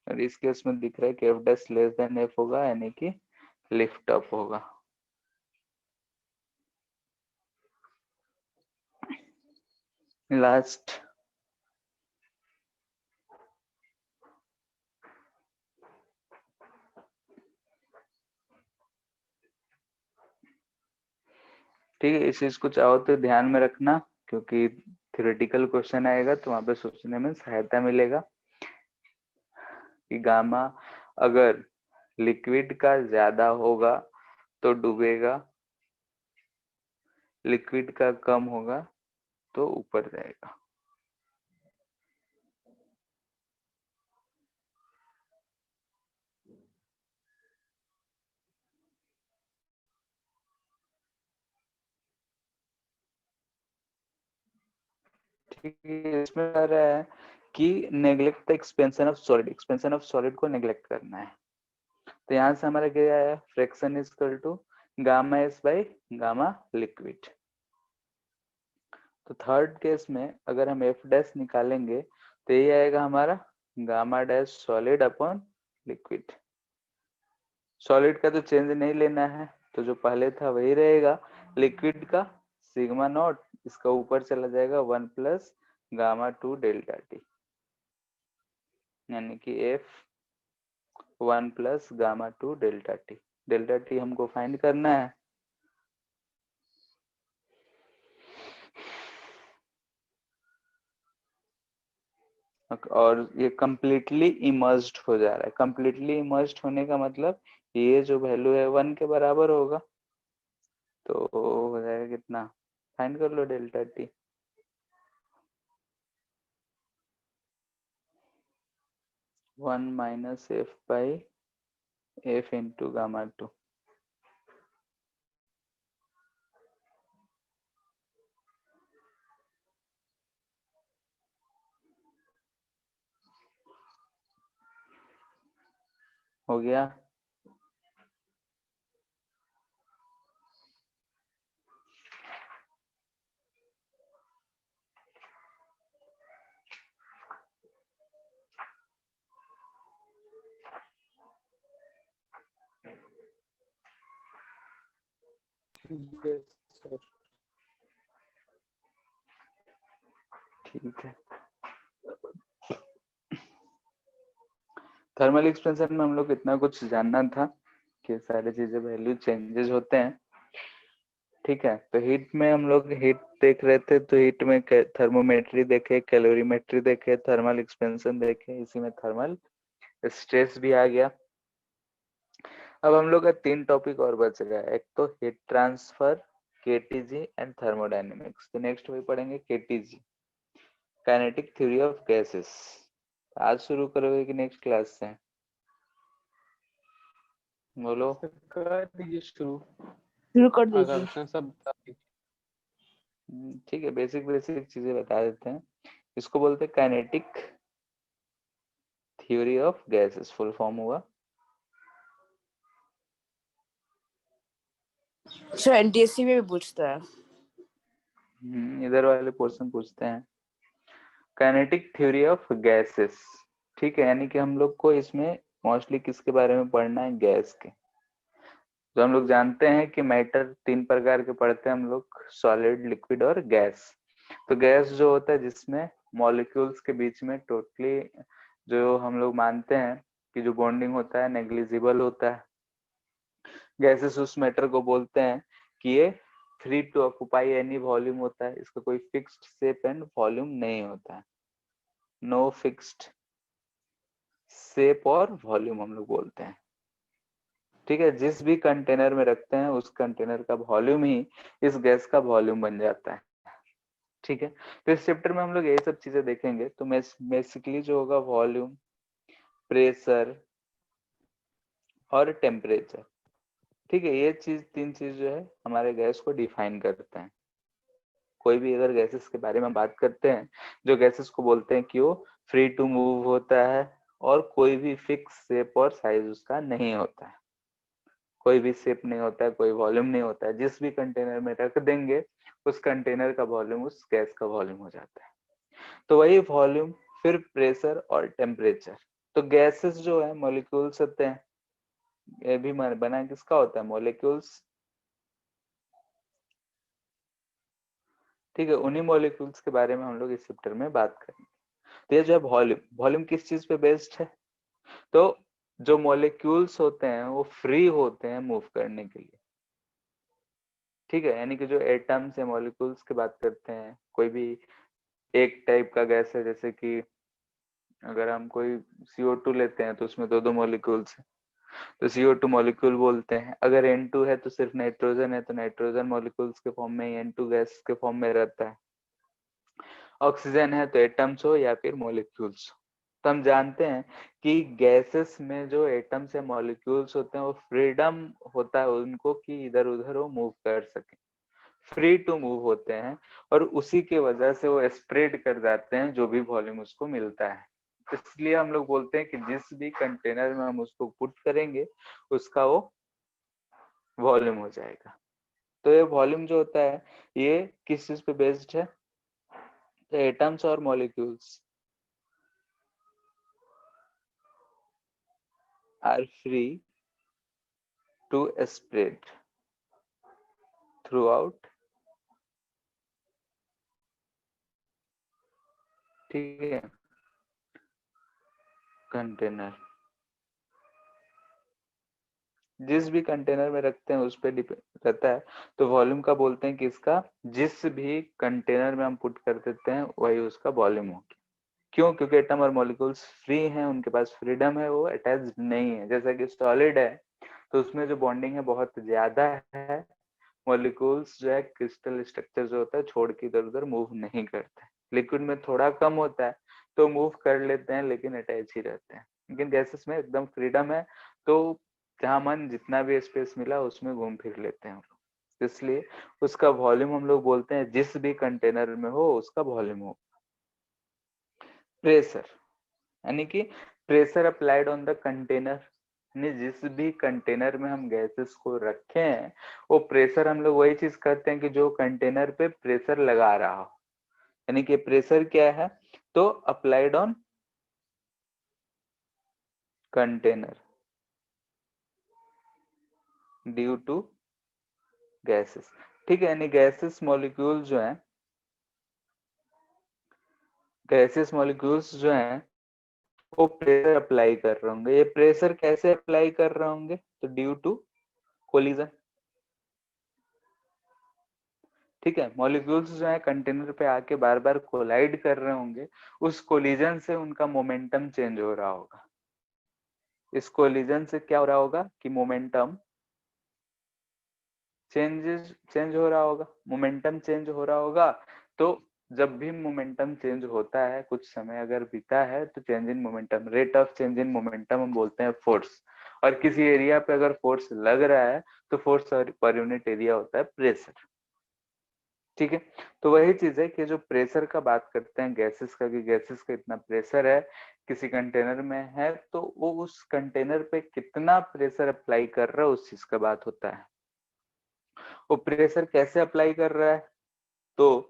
और इस केस में दिख रहा है कि F dash less than F होगा, यानी कि लिफ्ट अप होगा। लास्ट ठीक है, इस चीज को चाहो तो ध्यान में रखना, क्योंकि थ्योरेटिकल क्वेश्चन आएगा तो वहां पे सोचने में सहायता मिलेगा कि गामा अगर लिक्विड का ज्यादा होगा तो डूबेगा, लिक्विड का कम होगा तो ऊपर जाएगा। ठीक है, इसमें आ रहा है कि neglect the expansion of solid, expansion of solid को नेग्लेक्ट करना है। तो यहाँ से हमारा क्या आया, fraction is equal to gamma S by gamma liquid. तो थर्ड केस में अगर हम एफ डैश निकालेंगे तो ये आएगा हमारा gamma dash solid upon liquid. Solid का तो चेंज नहीं लेना है, तो जो पहले था वही रहेगा। लिक्विड का सिग्मा नॉट इसका ऊपर चला जाएगा 1 plus gamma two delta T, यानी कि F 1 plus gamma two delta T. Delta T हमको फाइंड करना है। और ये कंप्लीटली इमर्ज्ड हो जा रहा है। कंप्लीटली इमर्ज्ड होने का मतलब ये जो वैल्यू है 1 के बराबर होगा, तो हो जाएगा कितना, फाइंड कर लो delta T. One minus F by F into gamma two. हो गया। ठीक है, थर्मल एक्सपेंशन में हम लोग इतना कुछ जानना था कि सारी चीजें वैल्यू चेंजेस होते हैं। ठीक है, तो हीट में हम लोग हीट देख रहे थे, तो हीट में थर्मोमेट्री देखे, कैलोरीमेट्री देखे, थर्मल एक्सपेंशन देखे, इसी में थर्मल स्ट्रेस भी आ गया। अब हम लोग का 3 टॉपिक और बच गया, एक तो heat transfer, KTG and thermodynamics. तो नेक्स्ट वही पढ़ेंगे KTG, kinetic theory of gases. आज शुरू करोगे कि नेक्स्ट क्लास से? बोलो। कर दीजिए शुरू कर दीजिए। सब बता दीजिए। ठीक है, बेसिक बेसिक चीजें बता देते हैं। इसको बोलते हैं kinetic theory of gases, full form हुआ। सर एनटीएससी में भी पूछता है। इधर वाले पोर्शन पूछते हैं काइनेटिक थ्योरी ऑफ गैसेस। ठीक है, यानी कि हम लोग को इसमें मोस्टली किसके बारे में पढ़ना है, गैस के। जो हम लोग जानते हैं कि मैटर 3 प्रकार के पढ़ते हैं हम लोग, सॉलिड, लिक्विड और गैस। तो गैस जो होता है जिसमें मॉलिक्यूल्स के बीच में टोटली जो हम लोग मानते हैं कि जो बॉन्डिंग होता है नेग्लिजिबल होता है। गैसेस उस मैटर को बोलते हैं कि ये free to occupy any volume होता है, इसका कोई फिक्स्ड शेप एंड वॉल्यूम नहीं होता है, नो फिक्स्ड शेप और वॉल्यूम हम लोग बोलते हैं। ठीक है, जिस भी कंटेनर में रखते हैं उस कंटेनर का वॉल्यूम ही इस गैस का वॉल्यूम बन जाता है। ठीक है, तो इस चैप्टर में हम लोग यही सब चीजें देखेंगे। तो बेसिकली जो होगा वॉल्यूम, प्रेशर और टेम्परेचर, ठीक है, ये तीन चीज जो है हमारे गैस को डिफाइन करते हैं। कोई भी अगर गैसेस के बारे में बात करते हैं, जो गैसेस को बोलते हैं कि वो फ्री टू मूव होता है और कोई भी फिक्स शेप और साइज उसका नहीं होता है, कोई भी शेप नहीं होता है, कोई वॉल्यूम नहीं होता है, जिस भी कंटेनर में रख देंगे उस कंटेनर का वॉल्यूम उस गैस का वॉल्यूम हो जाता है। तो वही वॉल्यूम, फिर प्रेशर और टेम्परेचर। तो गैसेस जो है मॉलिक्यूल्स होते हैं, ये भी बना किसका होता है, मॉलिक्यूल्स। ठीक है, उन्हीं मॉलिक्यूल्स के बारे में हम लोग इस चैप्टर में बात करेंगे। तो ये जो है वॉल्यूम, वॉल्यूम किस चीज पे बेस्ड है, तो जो मॉलिक्यूल्स होते हैं वो फ्री होते हैं मूव करने के लिए। ठीक है, यानी कि जो एटम्स या मॉलिक्यूल्स की बात करते हैं, कोई भी एक टाइप का गैस है, जैसे कि अगर हम कोई CO2 लेते हैं तो उसमें दो मॉलिक्यूल्स हैं, तो CO2 मॉलिक्यूल बोलते हैं। अगर N2 है तो सिर्फ नाइट्रोजन है, तो नाइट्रोजन मॉलिक्यूल्स के फॉर्म में N2 गैस के फॉर्म में रहता है। ऑक्सीजन है तो एटम्स हो या फिर मॉलिक्यूल्स। तो हम जानते हैं कि गैसेस में जो एटम्स या मॉलिक्यूल्स होते हैं वो फ्रीडम होता है उनको कि इधर उधर वो मूव कर सके, फ्री टू मूव होते हैं, और उसी की वजह से वो स्प्रेड कर जाते हैं जो भी वॉल्यूम उसको मिलता है। इसलिए हम लोग बोलते हैं कि जिस भी कंटेनर में हम उसको पुट करेंगे उसका वो वॉल्यूम हो जाएगा। तो ये वॉल्यूम जो होता है ये किस चीज पे बेस्ड है, तो एटम्स और molecules are free to spread throughout, ठीक है, कंटेनर। जिस भी कंटेनर में रखते हैं उस पर डिपेंड रहता है। तो वॉल्यूम का बोलते हैं कि इसका जिस भी कंटेनर में हम पुट कर देते हैं वही उसका वॉल्यूम होगी। क्यों, क्योंकि एटम और मॉलिक्यूल्स फ्री हैं, उनके पास फ्रीडम है, वो अटैच्ड नहीं है। जैसा कि सॉलिड है तो उसमें जो बॉन्डिंग है बहुत ज्यादा है, मॉलिक्यूल्स जो है क्रिस्टल स्ट्रक्चर जो होता है छोड़ के इधर उधर मूव नहीं करते। लिक्विड में थोड़ा कम होता है तो मूव कर लेते हैं लेकिन अटैच ही रहते हैं, लेकिन गैसेस में एकदम फ्रीडम है, तो जहां मन जितना भी स्पेस मिला उसमें घूम फिर लेते हैं हम लोग। इसलिए उसका वॉल्यूम हम लोग बोलते हैं जिस भी कंटेनर में हो उसका वॉल्यूम हो। प्रेशर यानी कि pressure applied on the container, जिस भी कंटेनर में हम गैसेस को रखे हैं वो प्रेशर हम लोग वही चीज करते हैं कि जो कंटेनर पे प्रेशर लगा रहा हो। यानी कि प्रेशर क्या है, तो applied on container due to gases. ठीक है, यानी गैसेस मॉलिक्यूल जो है, गैसेस मॉलिक्यूल्स जो हैं वो प्रेशर अप्लाई कर रहे होंगे। ये प्रेशर कैसे अप्लाई कर रहे होंगे, तो ड्यू टू कोलिजन। ठीक है, मॉलिक्यूल्स जो है कंटेनर पे आके बार बार कोलाइड कर रहे होंगे, उस कोलिजन से उनका मोमेंटम चेंज हो रहा होगा। इस कोलिजन से क्या हो रहा होगा कि मोमेंटम चेंज हो रहा होगा, मोमेंटम चेंज हो रहा होगा। तो जब भी मोमेंटम चेंज होता है, कुछ समय अगर बीता है, तो change in momentum, rate of change in momentum हम बोलते हैं फोर्स। और किसी एरिया पे अगर फोर्स लग रहा है तो फोर्स पर यूनिट एरिया होता है प्रेशर। ठीक है, तो वही चीज है कि जो प्रेशर का बात करते हैं गैसेस का, कि गैसेस का इतना प्रेशर है किसी कंटेनर में है, तो वो उस कंटेनर पे कितना प्रेशर अप्लाई कर रहा है उस चीज का बात होता है। वो प्रेशर कैसे अप्लाई कर रहा है, तो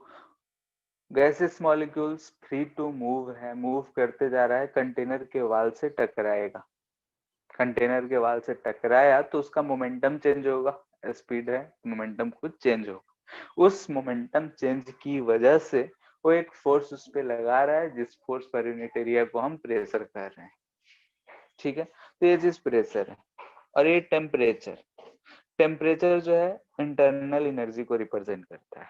gases molecules free to move है, मूव करते जा रहा है, कंटेनर के वाल से टकराएगा, कंटेनर के वाल से टकराया तो उसका मोमेंटम चेंज होगा, स्पीड है, मोमेंटम कुछ चेंज होगा। उस मोमेंटम चेंज की वजह से वो एक फोर्स उस पे लगा रहा है, जिस फोर्स पर यूनिट एरिया को हम प्रेशर कर रहे हैं। ठीक है, तो ये चीज प्रेशर है। और ये टेम्परेचर, टेम्परेचर जो है इंटरनल एनर्जी को रिप्रेजेंट करता है,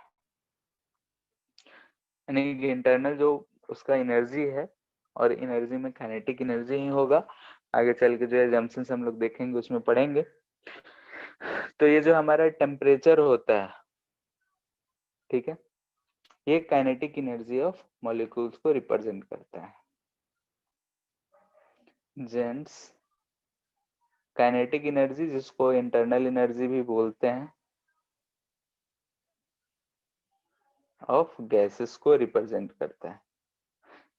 यानी कि इंटरनल जो उसका एनर्जी है, और एनर्जी में काइनेटिक एनर्जी ही होगा। आगे चल के जो एजम्पशंस हम लोग देखेंगे उसमें पढ़ेंगे। तो ये जो हमारा टेम्परेचर होता है, ठीक है, ये काइनेटिक एनर्जी ऑफ मॉलिक्यूल्स को रिप्रेजेंट करता है। जेंट्स, काइनेटिक एनर्जी जिसको इंटरनल एनर्जी भी बोलते हैं, ऑफ गैसेस को रिप्रेजेंट करता है।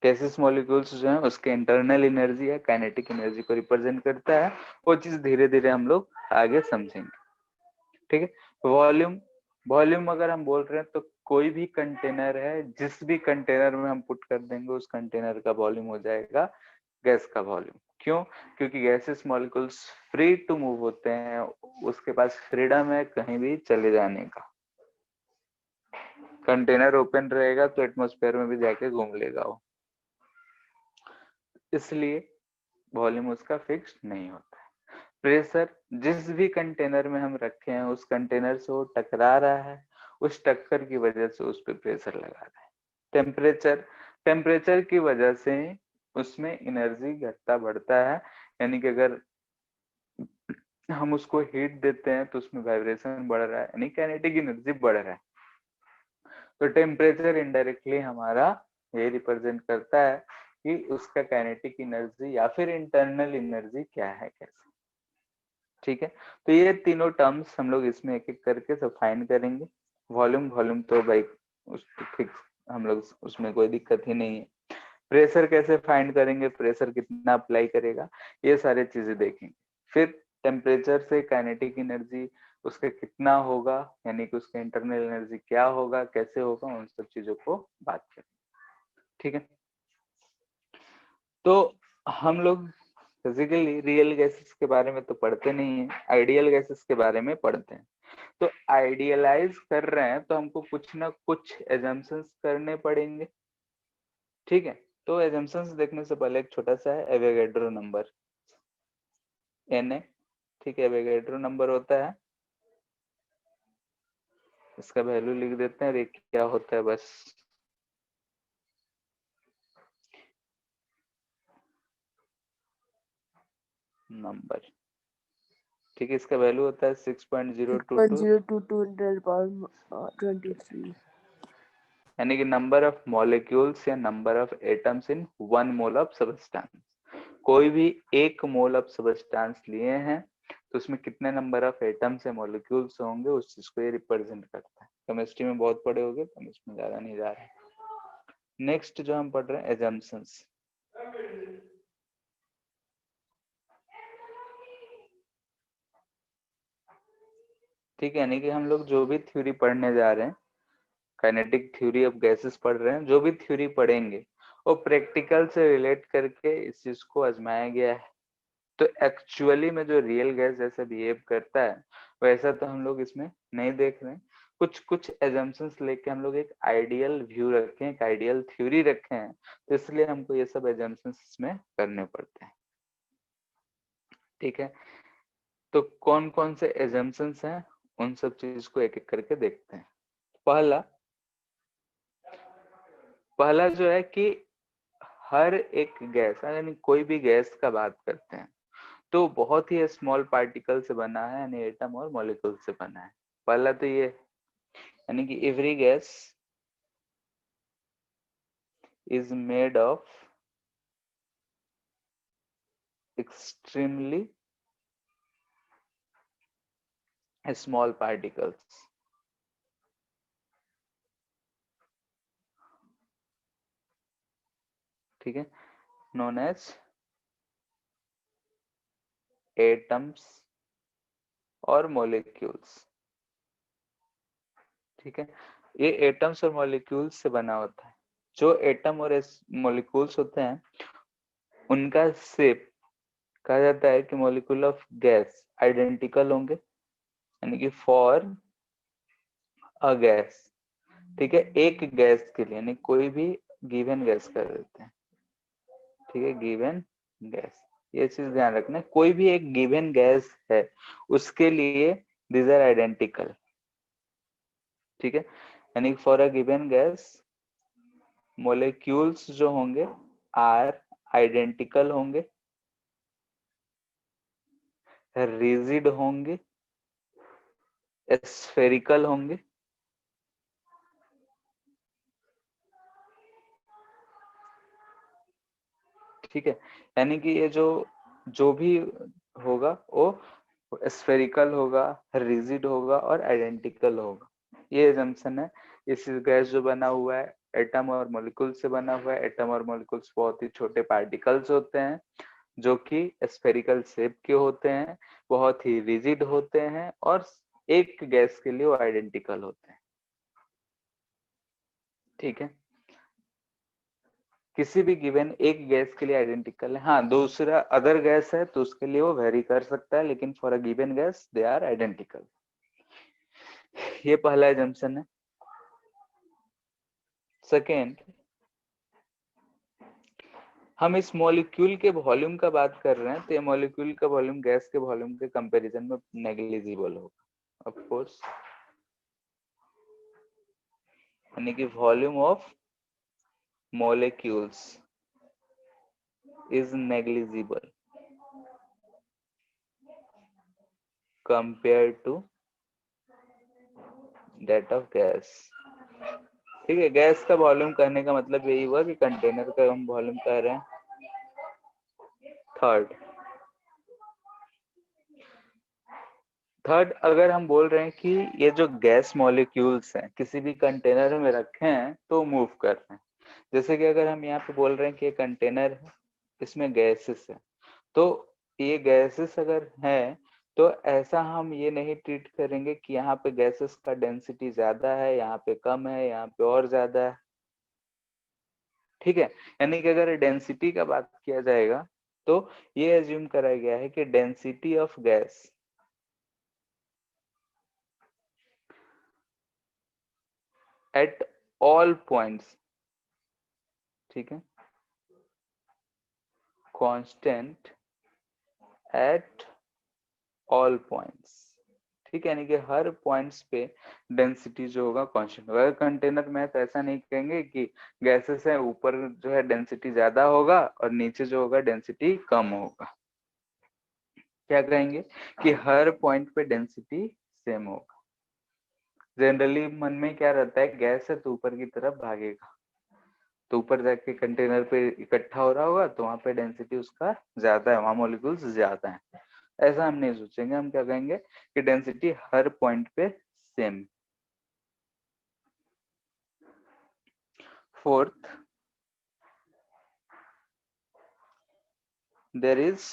गैसेस मॉलिक्यूल्स जो है उसके इंटरनल एनर्जी या काइनेटिक एनर्जी को रिप्रेजेंट करता है। वो चीज धीरे धीरे हम लोग आगे समझेंगे, ठीक है। वॉल्यूम, वॉल्यूम अगर हम बोल रहे हैं तो कोई भी कंटेनर है, जिस भी कंटेनर में हम पुट कर देंगे उस कंटेनर का वॉल्यूम हो जाएगा गैस का वॉल्यूम। क्यों? क्योंकि gases molecules free to move होते हैं, उसके पास फ्रीडम है कहीं भी चले जाने का। कंटेनर ओपन रहेगा तो एटमॉस्फेयर में भी जाके घूम लेगा वो, इसलिए वॉल्यूम उसका फिक्स नहीं होता है। प्रेशर, जिस भी कंटेनर में हम रखे हैं उस कंटेनर से वो टकरा रहा है, उस टक्कर की वजह से उस पर प्रेशर लगा रहा है। टेम्परेचर, टेम्परेचर की वजह से उसमें एनर्जी घटता बढ़ता है, यानी कि अगर हम उसको हीट देते हैं तो उसमें वाइब्रेशन बढ़ रहा है, यानी काइनेटिक एनर्जी बढ़ रहा है। तो टेम्परेचर इनडायरेक्टली हमारा ये रिप्रेजेंट करता है कि उसका काइनेटिक एनर्जी या फिर इंटरनल एनर्जी क्या है, कैसे, ठीक है। तो ये तीनों टर्म्स हम लोग इसमें एक एक करके सब फाइंड करेंगे। वॉल्यूम, वॉल्यूम तो भाई उस फिक्स, हम लोग उसमें कोई दिक्कत ही नहीं है। प्रेशर कैसे फाइंड करेंगे, प्रेशर कितना अप्लाई करेगा, ये सारी चीजें देखेंगे। फिर टेम्परेचर से काइनेटिक एनर्जी उसका कितना होगा, यानी कि उसका इंटरनल एनर्जी क्या होगा, कैसे होगा, उन सब चीजों को बात करेंगे, ठीक है। तो हम लोग फिजिकली रियल गैसेस के बारे में तो पढ़ते नहीं है, आइडियल गैसेस के बारे में पढ़ते हैं। तो आइडियलाइज कर रहे हैं तो हमको कुछ ना कुछ एजम्पशंस करने पड़ेंगे, ठीक है। तो एजम्पशंस देखने से पहले एक छोटा सा है एवोगैड्रो नंबर, Na, ठीक है। एवोगैड्रो नंबर होता है, इसका वैल्यू लिख देते हैं, और क्या होता है बस नंबर, ठीक है। इसका वैल्यू होता है 6.022 यानी कि नंबर ऑफ मॉलिक्यूल्स या number of atoms in 1 mole of substance. कोई भी 1 मोल ऑफ सबस्टेंस लिए हैं तो उसमें कितने नंबर ऑफ एटम्स या मॉलिक्यूल्स होंगे, उस चीज को ये रिप्रेजेंट करता है। केमिस्ट्री में बहुत पढ़े होंगे तो हम इसमें ज्यादा नहीं जा रहे। नेक्स्ट जो हम पढ़ रहे हैं एजम्पशंस, ठीक है। यानी कि हम लोग जो भी थ्योरी पढ़ने जा रहे हैं, काइनेटिक थ्योरी ऑफ गैसेस पढ़ रहे हैं, जो भी थ्योरी पढ़ेंगे वो प्रैक्टिकल से रिलेट करके इस चीज को आजमाया गया है। तो एक्चुअली में जो रियल गैस जैसे बिहेव करता है वैसा तो हम लोग इसमें नहीं देख रहे हैं। कुछ कुछ एजम्पशंस लेके हम लोग एक आइडियल व्यू रखे हैं, एक आइडियल थ्योरी रखे हैं, तो इसलिए हमको ये सब एजम्पशंस इसमें करने पड़ते हैं, ठीक है। तो कौन कौन से एजम्पशंस हैं उन सब चीज को एक एक करके देखते हैं। पहला पहला जो है कि हर एक गैस, यानी कोई भी गैस का बात करते हैं तो बहुत ही स्मॉल पार्टिकल से बना है, यानी एटम और मॉलिक्यूल से बना है। पहला तो ये, यानी कि every gas is made of extremely small particles, ठीक है, नोन एज एटम्स और मॉलिक्यूल्स, ठीक है। ये एटम्स और मॉलिक्यूल्स से बना होता है। जो एटम और मॉलिक्यूल्स होते हैं उनका शेप कहा जाता है कि मॉलिक्यूल ऑफ गैस आइडेंटिकल होंगे, यानी कि फॉर अ गैस, ठीक है, एक गैस के लिए, यानी कोई भी गिवन गैस कर देते हैं, ठीक है, गिवन गैस, ये चीज ध्यान रखना। कोई भी एक गिवन गैस है उसके लिए these are identical. ठीक है, यानी for a given gas molecules जो होंगे आर आइडेंटिकल होंगे, रिजिड होंगे, स्फेरिकल होंगे, ठीक है, यानी कि ये जो भी होगा वो स्फेरिकल होगा, रिजिड होगा और आइडेंटिकल होगा। ये एजम्पशन है। इस गैस जो बना हुआ है एटम और मॉलिक्यूल से बना हुआ है। एटम और मॉलिक्यूल्स बहुत ही छोटे पार्टिकल्स होते हैं जो कि स्फेरिकल शेप के होते हैं, बहुत ही रिजिड होते हैं और एक गैस के लिए वो आइडेंटिकल होते हैं। ठीक है, किसी भी गिवन एक गैस के लिए आइडेंटिकल है। हाँ, दूसरा अदर गैस है तो उसके लिए वो वेरी कर सकता है, लेकिन for a given gas they are identical. ये पहला एजम्पशन है। सेकेंड, हम इस मॉलिक्यूल के वॉल्यूम का बात कर रहे हैं तो ये मॉलिक्यूल का वॉल्यूम गैस के वॉल्यूम के कंपैरिजन में नेग्लिजिबल होगा ऑफ कोर्स, यानी कि volume of molecules is negligible compared to that of gas। ठीक है, गैस का वॉल्यूम कहने का मतलब यही हुआ कि कंटेनर का हम वॉल्यूम कह रहे हैं। थर्ड, अगर हम बोल रहे हैं कि ये जो गैस मॉलिक्यूल्स हैं किसी भी कंटेनर में रखे हैं तो मूव कर रहे हैं, जैसे कि अगर हम यहाँ पे बोल रहे हैं कि ये कंटेनर है, इसमें गैसेस है, तो ये गैसेस अगर है तो ऐसा हम ये नहीं ट्रीट करेंगे कि यहाँ पे गैसेस का डेंसिटी ज्यादा है, यहाँ पे कम है, यहाँ पे और ज्यादा है। ठीक है, यानी कि अगर डेंसिटी का बात किया जाएगा तो ये एज्यूम करा गया है कि density of gas at all points, ठीक है, कांस्टेंट एट ऑल पॉइंट्स। ठीक है, यानी कि हर पॉइंट्स पे डेंसिटी जो होगा कांस्टेंट होगा। कंटेनर में तो ऐसा नहीं कहेंगे कि गैसेस है ऊपर जो है डेंसिटी ज्यादा होगा और नीचे जो होगा डेंसिटी कम होगा। क्या कहेंगे कि हर पॉइंट पे डेंसिटी सेम होगा। जनरली मन में क्या रहता है, गैस है तो ऊपर की तरफ भागेगा, तो ऊपर जाके कंटेनर पे इकट्ठा हो रहा होगा तो वहां पे डेंसिटी उसका ज्यादा है, वहां मॉलिक्यूल्स ज्यादा है। ऐसा हम नहीं सोचेंगे, हम क्या कहेंगे कि डेंसिटी हर पॉइंट पे same. Fourth, there is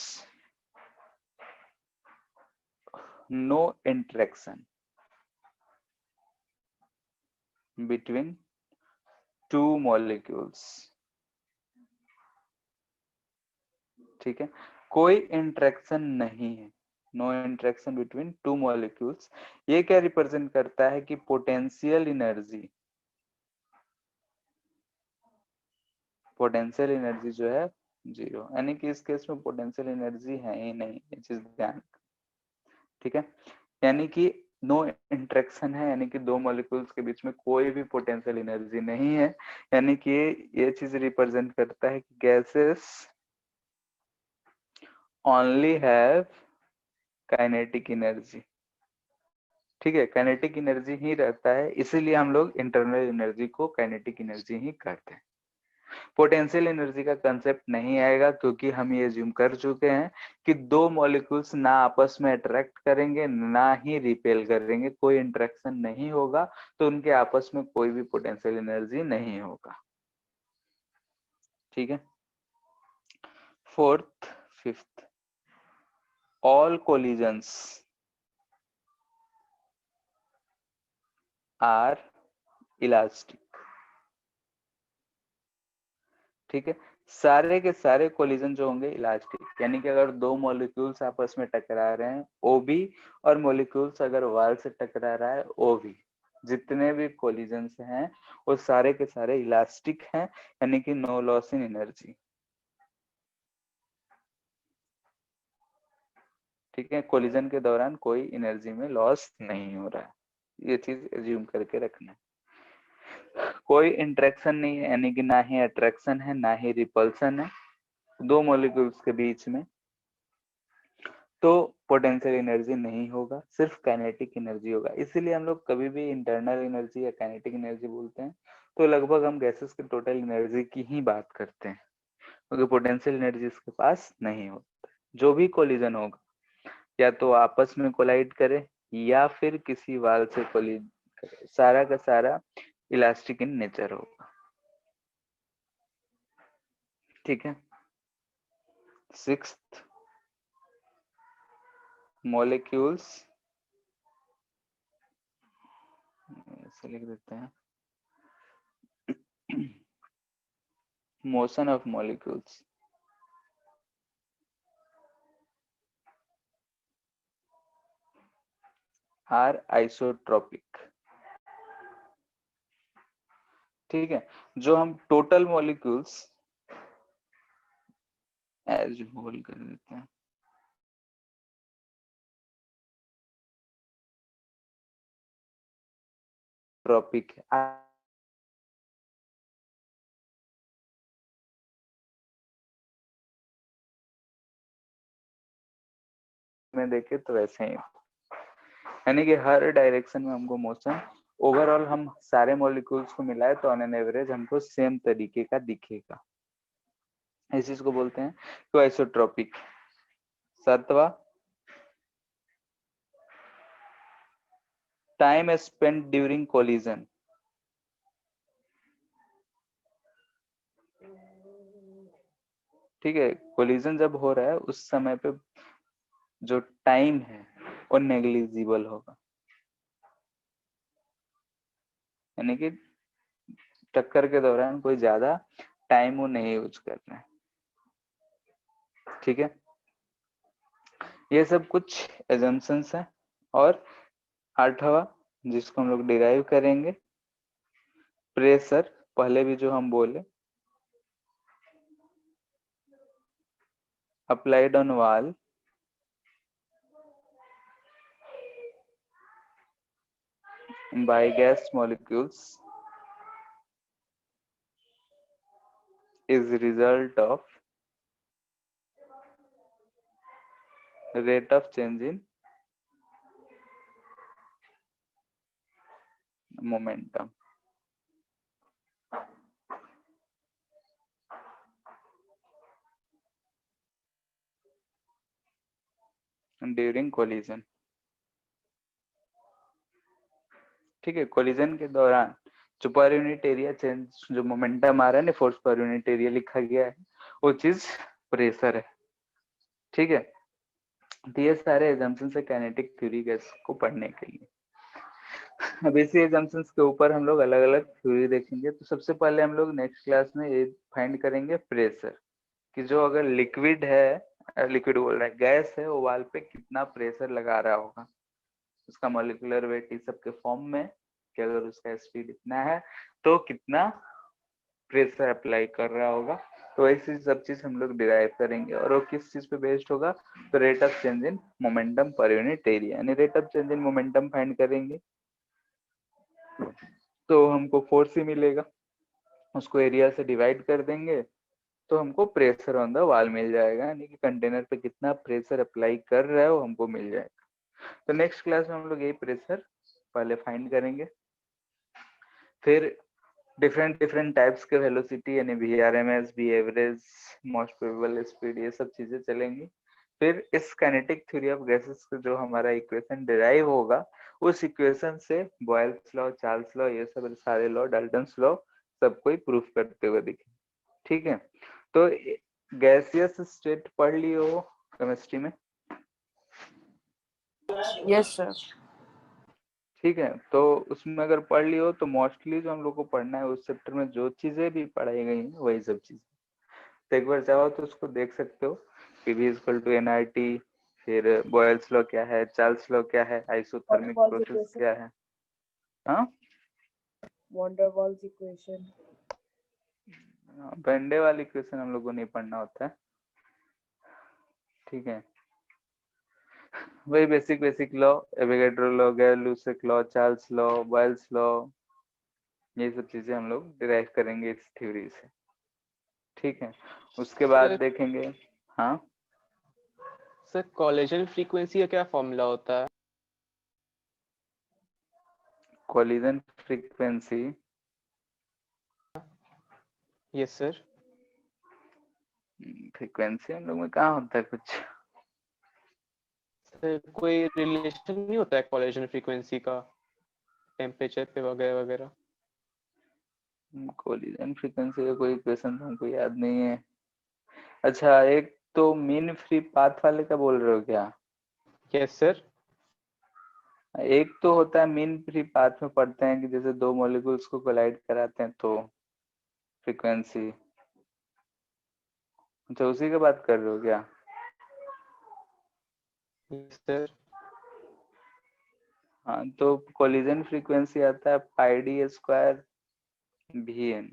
no interaction between two molecules। ठीक है, कोई इंटरेक्शन नहीं है, no interaction between two molecules. ये क्या रिप्रेजेंट करता है कि पोटेंशियल एनर्जी जो है जीरो, यानी कि इस केस में पोटेंशियल एनर्जी है ही नहीं, ये चीज ध्यान। ठीक है, यानी कि नो इंटरेक्शन है, यानी कि दो मॉलिक्यूल्स के बीच में कोई भी पोटेंशियल एनर्जी नहीं है, यानी कि ये चीज रिप्रेजेंट करता है कि gases only have kinetic energy. ठीक है, काइनेटिक एनर्जी ही रहता है, इसीलिए हम लोग इंटरनल एनर्जी को काइनेटिक एनर्जी ही कहते हैं। पोटेंशियल एनर्जी का कंसेप्ट नहीं आएगा क्योंकि हम ये अज्यूम कर चुके हैं कि दो मॉलिक्यूल्स ना आपस में अट्रैक्ट करेंगे ना ही रिपेल करेंगे, कोई इंटरेक्शन नहीं होगा, तो उनके आपस में कोई भी पोटेंशियल एनर्जी नहीं होगा। ठीक है, fourth, fifth, all collisions are elastic. ठीक है, सारे के सारे कोलिजन जो होंगे इलास्टिक, यानी कि अगर दो मॉलिक्यूल्स आपस में टकरा रहे हैं ओ भी, और मॉलिक्यूल्स अगर वाल से टकरा रहा है ओ भी, जितने भी कोलिजन्स हैं वो सारे के सारे इलास्टिक हैं, यानी कि नो लॉस इन एनर्जी। ठीक है, कोलिजन के दौरान कोई एनर्जी में लॉस नहीं हो रहा है, ये चीज एज्यूम करके रखना है। कोई इंटरेक्शन नहीं है, यानी कि ना ही अट्रैक्शन है ना ही रिपल्सन है दो मॉलिक्यूल्स के बीच में, तो पोटेंशियल एनर्जी नहीं होगा, सिर्फ काइनेटिक एनर्जी होगा। इसीलिए हम लोग कभी भी इंटरनल एनर्जी या काइनेटिक एनर्जी बोलते हैं तो लगभग हम गैसेस के टोटल एनर्जी की ही बात करते हैं, क्योंकि पोटेंशियल एनर्जी इसके पास नहीं होता। जो भी कोलिजन होगा या तो आपस में कोलाइड करे या फिर किसी वाल से कोलिड करे, सारा का सारा इलास्टिक इन नेचर होगा। ठीक है, सिक्स्थ, मॉलिक्यूल्स, ऐसे लिख देते हैं, motion of molecules are isotropic. ठीक है, जो हम टोटल मॉलिक्यूल्स एज होल कर देते हैं, ट्रॉपिक में देखे तो वैसे ही, यानी कि हर डायरेक्शन में हमको मोशन, ओवरऑल हम सारे मॉलिक्यूल्स को मिलाए तो ऑन एन एवरेज हमको सेम तरीके का दिखेगा, इस चीज को बोलते हैं तो आइसोट्रोपिक। सातवां, टाइम स्पेंट ड्यूरिंग कोलिजन। ठीक है, कोलिजन जब हो रहा है उस समय पे जो टाइम है वो नेग्लिजिबल होगा, यानी कि टक्कर के दौरान कोई ज्यादा टाइम वो नहीं यूज कर रहे हैं। ठीक है, ये सब कुछ एजम्पशंस है। और आठवां जिसको हम लोग डिराइव करेंगे, प्रेशर, पहले भी जो हम बोले, applied on wall by gas molecules is result of rate of change in momentum during collision। ठीक है, कोलिजन के दौरान जो पर यूनिट एरिया चेंज, जो मोमेंटम आ रहा है ना, फोर्स पर यूनिट एरिया लिखा गया है, वो चीज प्रेशर है। ठीक है, तो ये सारे एजम्पशंस है काइनेटिक थ्योरी गैस को पढ़ने के लिए। अब इसी एजम्पशंस के ऊपर हम लोग अलग अलग थ्योरी देखेंगे। तो सबसे पहले हम लोग नेक्स्ट क्लास में ये फाइंड करेंगे प्रेशर, कि जो अगर लिक्विड है, लिक्विड बोल रहा है, गैस है, वो वाल पे कितना प्रेशर लगा रहा होगा, उसका मॉलिक्यूलर वेट इस सब के फॉर्म में, कि अगर उसका स्पीड इतना है तो कितना प्रेशर अप्लाई कर रहा होगा। तो ऐसी सब चीज हम लोग डिराइव करेंगे, और वो किस चीज पे बेस्ड होगा, तो rate of change in momentum per unit area, यानी rate of change in momentum find करेंगे तो हमको फोर्स ही मिलेगा, उसको एरिया से डिवाइड कर देंगे तो हमको प्रेशर ऑन द वॉल मिल जाएगा, यानी कि कंटेनर पे कितना प्रेशर अप्लाई कर रहा है वो हमको मिल जाएगा। तो नेक्स्ट क्लास में हम लोग ये प्रेशर पहले फाइंड करेंगे, फिर डिफरेंट डिफरेंट टाइप्स के वेलोसिटी, यानी VRMS, V average, most probable speed, ये सब चीजें चलेंगी। फिर इस काइनेटिक थ्योरी ऑफ गैसेस का जो हमारा इक्वेशन डिराइव होगा, उस इक्वेशन से बॉयल्स लॉ, चार्ल्स लॉ, ये सब सारे लॉ, डाल्टन्स लॉ, सबको ही प्रूफ करते हुए दिखे। ठीक है, तो गैसियस स्टेट पढ़ लियो केमिस्ट्री में? Yes sir. ठीक है, तो उसमें अगर पढ़ लियो तो मोस्टली जो हम लोग को पढ़ना है उस चैप्टर में जो चीजें भी पढ़ाई गई हैं वही सब चीजें, तो एक बार चाहो तो उसको देख सकते हो कि V = nRT, फिर बॉयल्स लॉ क्या है, चार्ल्स लॉ क्या है, आइसोथर्मिक प्रोसेस क्या है। हाँ, van der Waals equation, van de वाली इक्वेशन हम लोग को नहीं पढ़ना होता है। ठीक है, वही basic law, Avogadro law, Gay Lussac law, Charles law, Boyle's law, ये सब चीजें हम लोग डिराइव करेंगे इस थ्योरी से। ठीक है, उसके बाद देखेंगे। हाँ सर, कोलिजन फ्रीक्वेंसी का क्या फॉर्मूला होता है? Collision frequency, yes sir. Frequency हम लोग में कहाँ होता है कुछ। सर, कोई रिलेशन नहीं होता है कोलिजन फ्रीक्वेंसी का टेम्परेचर पे वगैरह वगैरह? कोलिजन फ्रीक्वेंसी का कोई इक्वेशन तो हमको याद नहीं है। अच्छा, एक तो मीन फ्री पाथ वाले का बोल रहे हो क्या? Yes sir. एक तो होता है मीन फ्री पाथ में पढ़ते हैं कि जैसे दो मॉलिक्यूल्स को कोलाइड कराते हैं तो फ्रीक्वेंसी। अच्छा, उसी की बात कर रहे हो क्या? Yes sir. हाँ, तो कोलिजन फ्रीक्वेंसी आता है पाई डी स्क्वायर वी एन।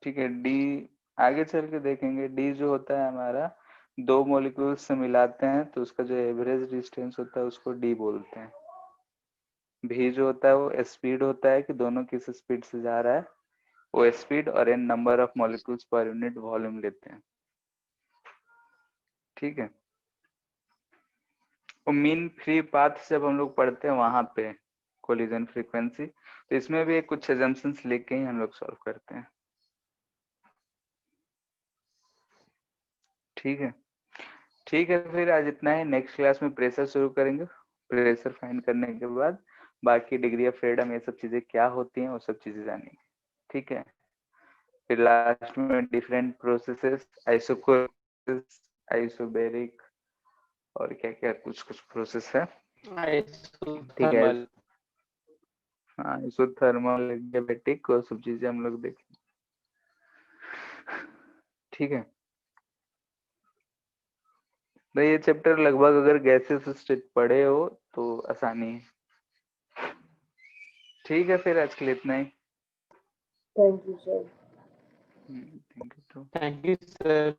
ठीक है, डी आगे चल के देखेंगे। डी जो होता है हमारा, दो मॉलिक्यूल्स से मिलाते हैं तो उसका जो एवरेज डिस्टेंस होता है उसको डी बोलते हैं। भी जो होता है वो स्पीड होता है कि दोनों किस स्पीड से जा रहा है, वो स्पीड और N number of molecules per unit volume लेते हैं। ठीक है, वो मीन फ्री पाथ जब हम लोग पढ़ते हैं वहां पे कोलिजन फ्रीक्वेंसी, तो इसमें भी कुछ एजम्पशंस लेके ही हम लोग सॉल्व करते हैं। ठीक है, ठीक है, फिर आज इतना ही। नेक्स्ट क्लास में प्रेशर शुरू करेंगे। प्रेशर फाइंड करने के बाद बाकी डिग्री ऑफ फ्रीडम, ये सब चीजें क्या होती हैं वो सब चीजें जानेंगे। ठीक है, फिर लास्ट में डिफरेंट प्रोसेसेस, आइसोकोरिक, आइसोबेरिक और क्या क्या कुछ कुछ प्रोसेस है। ठीक है, आइसोथर्मल। हाँ, आइसोथर्मल, एडियाबैटिक और सब चीजें हम लोग देखें। ठीक है, तो ये चैप्टर लगभग अगर गैसेस स्टेट पढ़े हो तो आसानी है। ठीक है, फिर आज के लिए इतना ही। Thank you, sir. Thank you. Thank you sir.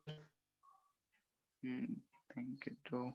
Thank you.